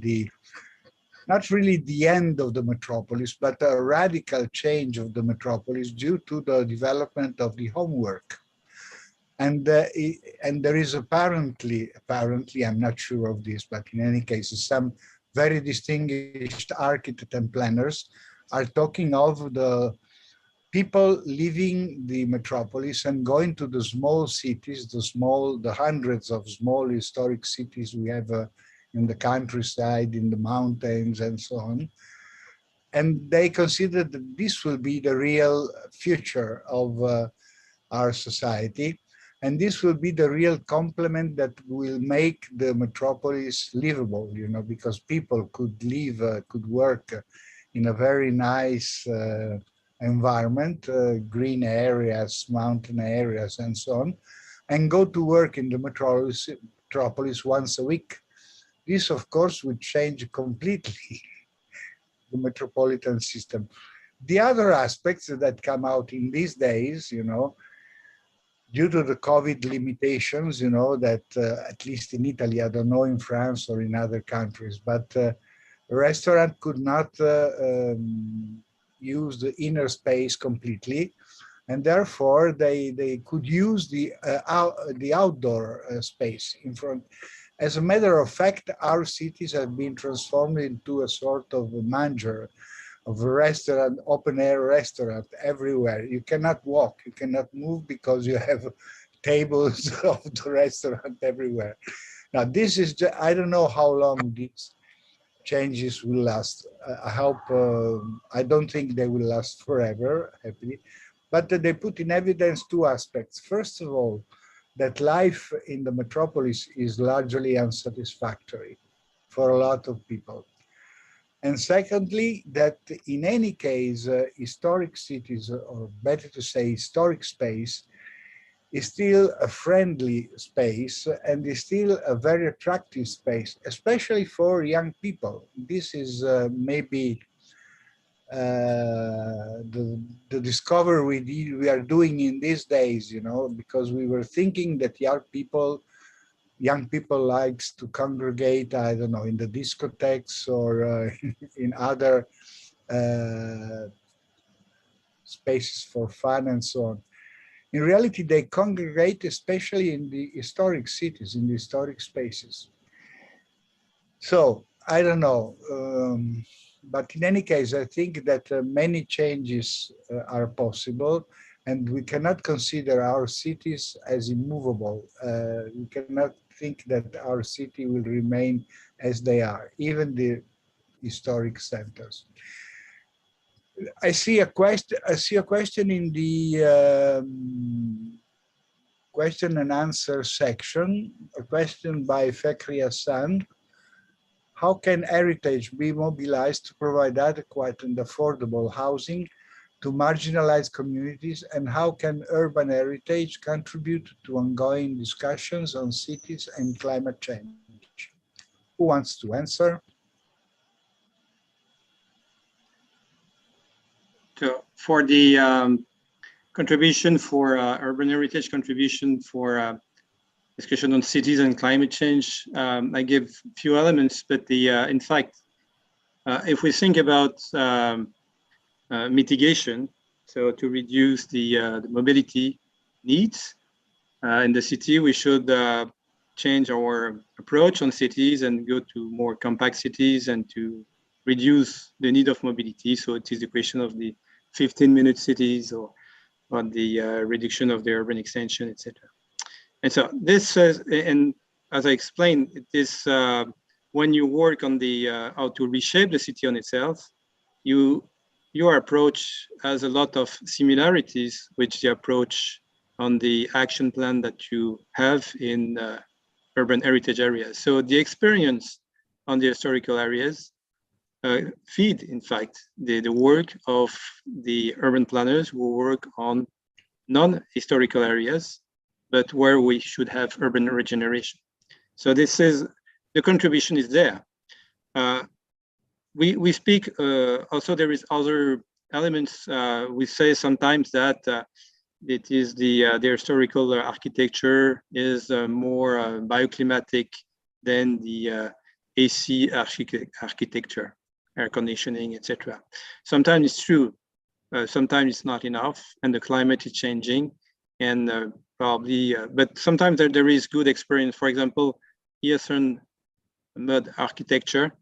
not really the end of the metropolis, but a radical change of the metropolis due to the development of the homework. And there is apparently, I'm not sure of this, but in any case, some very distinguished architects and planners are talking of the people leaving the metropolis and going to the small cities, the hundreds of small historic cities we have in the countryside, in the mountains, and so on. And they consider that this will be the real future of our society. And this will be the real complement that will make the metropolis livable, because people could live, could work in a very nice environment, green areas, mountain areas, and so on, and go to work in the metropolis once a week. This, of course, would change completely the metropolitan system. The other aspects that come out in these days, due to the COVID limitations, that at least in Italy, I don't know in France or in other countries, but a restaurant could not use the inner space completely, and therefore they could use the outdoor space in front. As a matter of fact, our cities have been transformed into a sort of a manger of a restaurant, open air restaurant everywhere. You cannot walk, you cannot move because you have tables of the restaurant everywhere. Now this is, I don't know how long these changes will last. I hope, I don't think they will last forever, happily, but they put in evidence two aspects. First of all, that life in the metropolis is largely unsatisfactory for a lot of people. And secondly, that in any case, historic cities, or better to say historic space, is still a friendly space and is still a very attractive space, especially for young people. This is maybe the discovery we are doing in these days, because we were thinking that young people likes to congregate, I don't know, in the discotheques or in other spaces for fun and so on. In reality, they congregate especially in the historic cities, in the historic spaces. So, I don't know, but in any case, I think that many changes are possible, and we cannot consider our cities as immovable. We cannot think that our city will remain as they are, even the historic centers. I see a question in the question and answer section, a question by Fekri Hassan. How can heritage be mobilized to provide adequate and affordable housing to marginalized communities, and how can urban heritage contribute to ongoing discussions on cities and climate change? Who wants to answer? So for the contribution for urban heritage contribution for discussion on cities and climate change, I give a few elements, but in fact, if we think about mitigation, so to reduce the mobility needs in the city, we should change our approach on cities and go to more compact cities and to reduce the need of mobility. So it is the question of the 15-minute cities or the reduction of the urban extension, etc. And so this, and as I explained, it is when you work on the how to reshape the city on itself, you your approach has a lot of similarities with the approach on the action plan that you have in urban heritage areas. So the experience on the historical areas feed, in fact, the work of the urban planners who work on non-historical areas, but where we should have urban regeneration. So this is, the contribution is there. We speak, also there is other elements. We say sometimes that it is the historical architecture is more bioclimatic than the AC architecture, air conditioning, etc. Sometimes it's true, sometimes it's not enough, and the climate is changing, and probably, but sometimes there is good experience. For example, Eastern mud architecture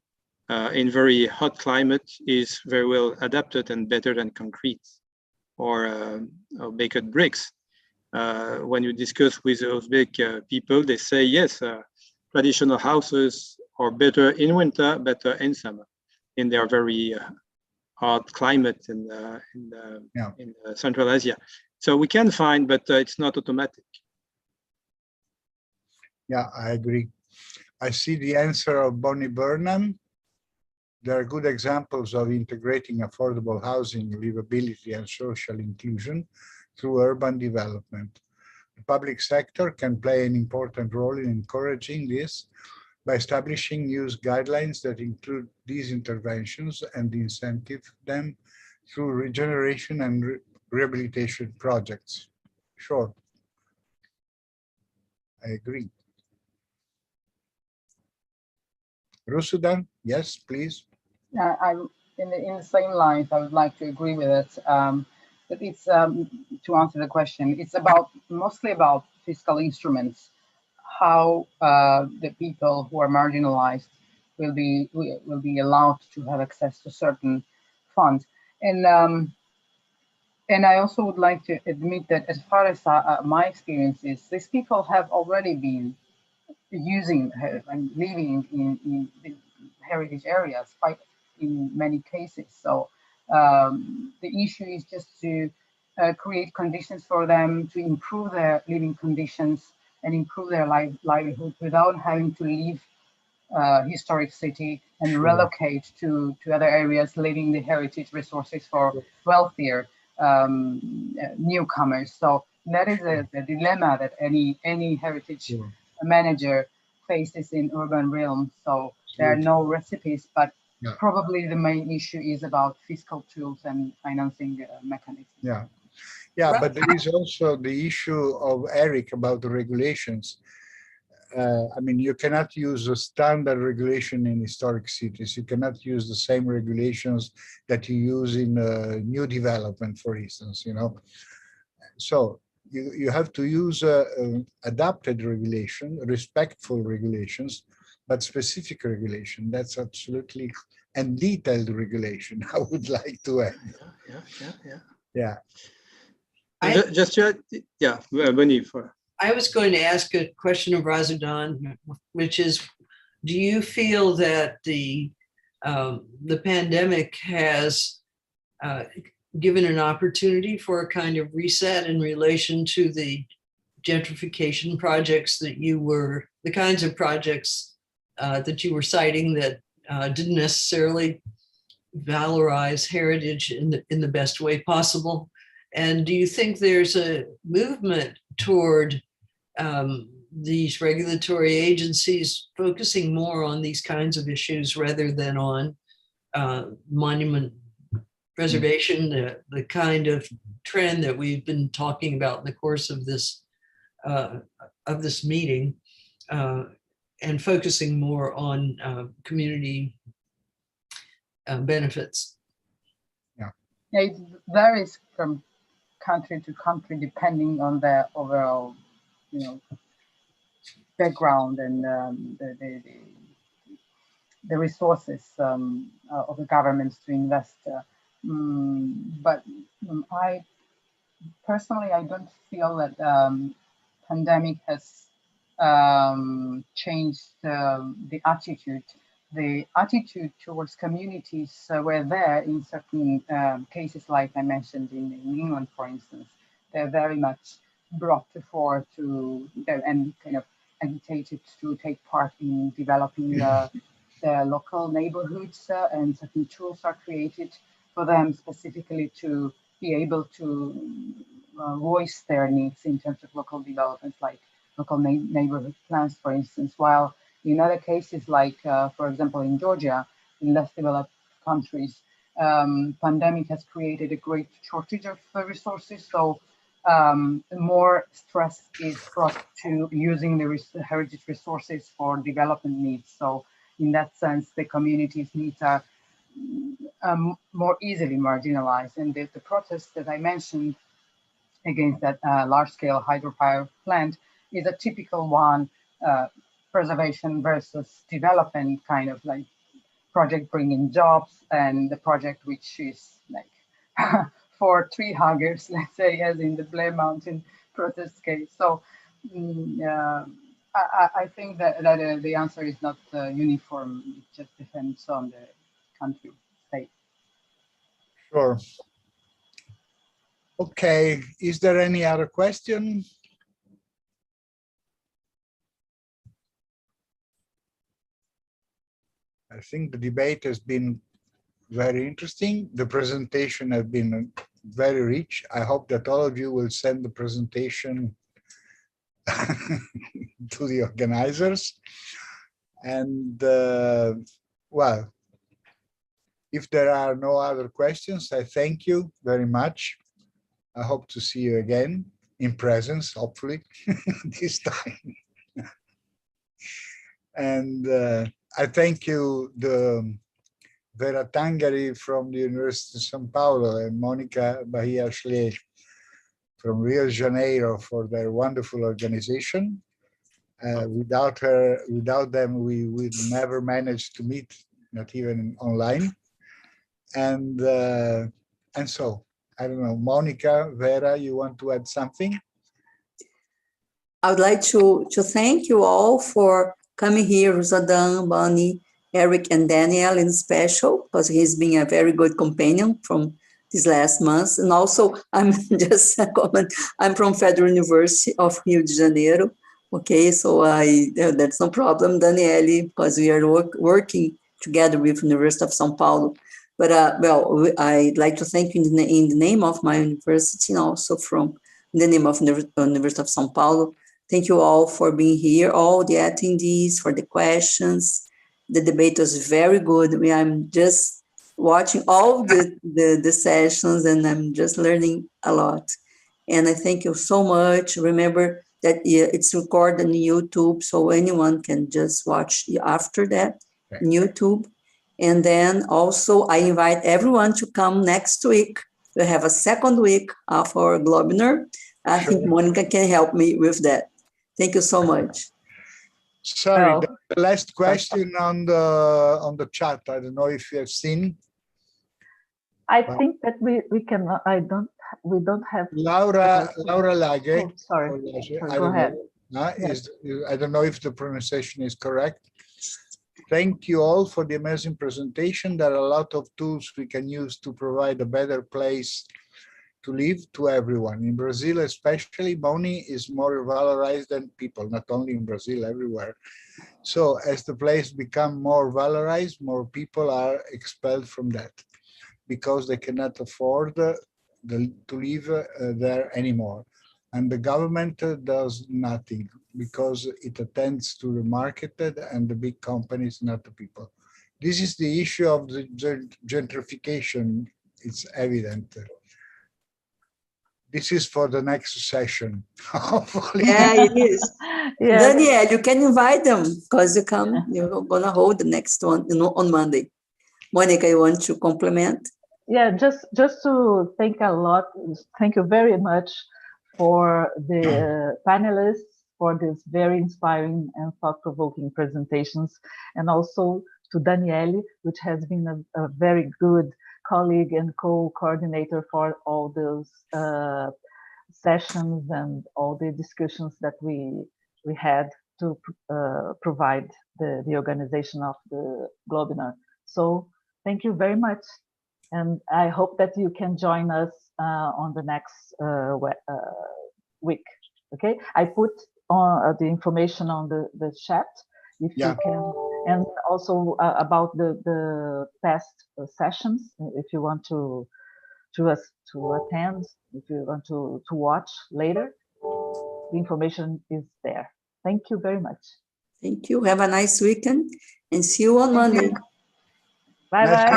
in very hot climate is very well adapted and better than concrete or baked bricks. When you discuss with Uzbek people, they say, yes, traditional houses are better in winter, better in summer, in their very hot climate in Central Asia. So we can find, but it's not automatic. Yeah, I agree. I see the answer of Bonnie Burnham. There are good examples of integrating affordable housing, livability, and social inclusion through urban development. The public sector can play an important role in encouraging this by establishing use guidelines that include these interventions and incentive them through regeneration and rehabilitation projects. Sure, I agree. Rusudan, yes, please. I'm in the same lines. I would like to agree with it. But it's to answer the question. It's mostly about fiscal instruments. How the people who are marginalized will be allowed to have access to certain funds. And I also would like to admit that, as far as my experience is, these people have already been using and living in the heritage areas quite in many cases. So the issue is just to create conditions for them to improve their living conditions and improve their livelihood without having to leave historic city and relocate to other areas, leaving the heritage resources for wealthier newcomers. So that is the dilemma that any heritage manager faces in urban realm. So there are no recipes, but probably the main issue is about fiscal tools and financing mechanisms. Yeah, but there is also the issue of Eric about the regulations. I mean, you cannot use a standard regulation in historic cities. You cannot use the same regulations that you use in new development, for instance, you know. So you have to use adapted regulation, respectful regulations, but specific regulation. That's absolutely, and detailed regulation, I would like to add. Yeah. Benny. I was going to ask a question of Razudan, which is, do you feel that the pandemic has given an opportunity for a kind of reset in relation to the gentrification projects that the kinds of projects that you were citing that didn't necessarily valorize heritage in the best way possible? And do you think there's a movement toward these regulatory agencies focusing more on these kinds of issues rather than on monument preservation, the kind of trend that we've been talking about in the course of this meeting, and focusing more on community benefits? Yeah, it varies from country to country depending on their overall, background and the resources of the governments to invest. But I personally, I don't feel that pandemic has changed the attitude the attitude towards communities were there in certain cases, like I mentioned in England, for instance. They're very much brought forward to and kind of agitated to take part in developing the local neighborhoods, and certain tools are created for them specifically to be able to voice their needs in terms of local development, like local neighborhood plans, for instance, while in other cases, like, for example, in Georgia, in less developed countries, pandemic has created a great shortage of resources. So more stress is brought to using the heritage resources for development needs. So in that sense, the community's needs are more easily marginalized. And the protest that I mentioned against that large-scale hydropower plant is a typical one, preservation versus development kind of like project bringing jobs, and the project which is like for tree huggers, let's say, as in the Blair Mountain protest case. So I think that the answer is not uniform. It just depends on the country, state. Sure. Okay, is there any other question? I think the debate has been very interesting. The presentation has been very rich. I hope that all of you will send the presentation to the organizers. And well, if there are no other questions, I thank you very much. I hope to see you again in presence, hopefully, this time. And I thank you, the Vera Tangari from the University of São Paulo and Monica Bahia Schlee from Rio de Janeiro for their wonderful organization. Without them, we would never manage to meet, not even online. And so, I don't know, Monica, Vera, you want to add something? I would like to thank you all for coming here, Rosadan, Bonnie, Eric, and Daniel in special, because he's been a very good companion from these last months. And also, I'm just a comment, I'm from Federal University of Rio de Janeiro. Okay, so that's no problem, Daniele, because we are working together with University of São Paulo. But well, I'd like to thank you in the name of my university and also from the name of the University of São Paulo. Thank you all for being here, all the attendees, for the questions. The debate was very good. I'm just watching all the sessions and I'm just learning a lot. And I thank you so much. Remember that it's recorded on YouTube, so anyone can just watch after that on YouTube. And then also I invite everyone to come next week. We have a second week of our Globular. I think Monica can help me with that. Thank you so much. Sorry, the last question on the chat. I don't know if you have seen. I think that we can. We don't have. Laura Lage. Oh, sorry. Go ahead. I don't know if the pronunciation is correct. Thank you all for the amazing presentation. There are a lot of tools we can use to provide a better place to live to everyone. In Brazil, especially, money is more valorized than people, not only in Brazil, everywhere. So as the place become more valorized, more people are expelled from that because they cannot afford to live there anymore. And the government does nothing because it attends to the market and the big companies, not the people. This is the issue of the gentrification. It's evident. This is for the next session, hopefully. Yeah, it is. Yes. Daniel, you can invite them because you're gonna hold the next one, on Monday. Monica, you want to compliment? Yeah, just to thank a lot. Thank you very much for the panelists for these very inspiring and thought-provoking presentations, and also to Daniele, which has been a very good colleague and co-coordinator for all those sessions and all the discussions that we had to provide the organization of the Globinar. So thank you very much. And I hope that you can join us on the next week. Okay, I put on the information on the chat if you can, and also about the past sessions if you want to attend, if you want to watch later. The information is there. Thank you very much. Thank you. Have a nice weekend and see you on Monday. Bye bye.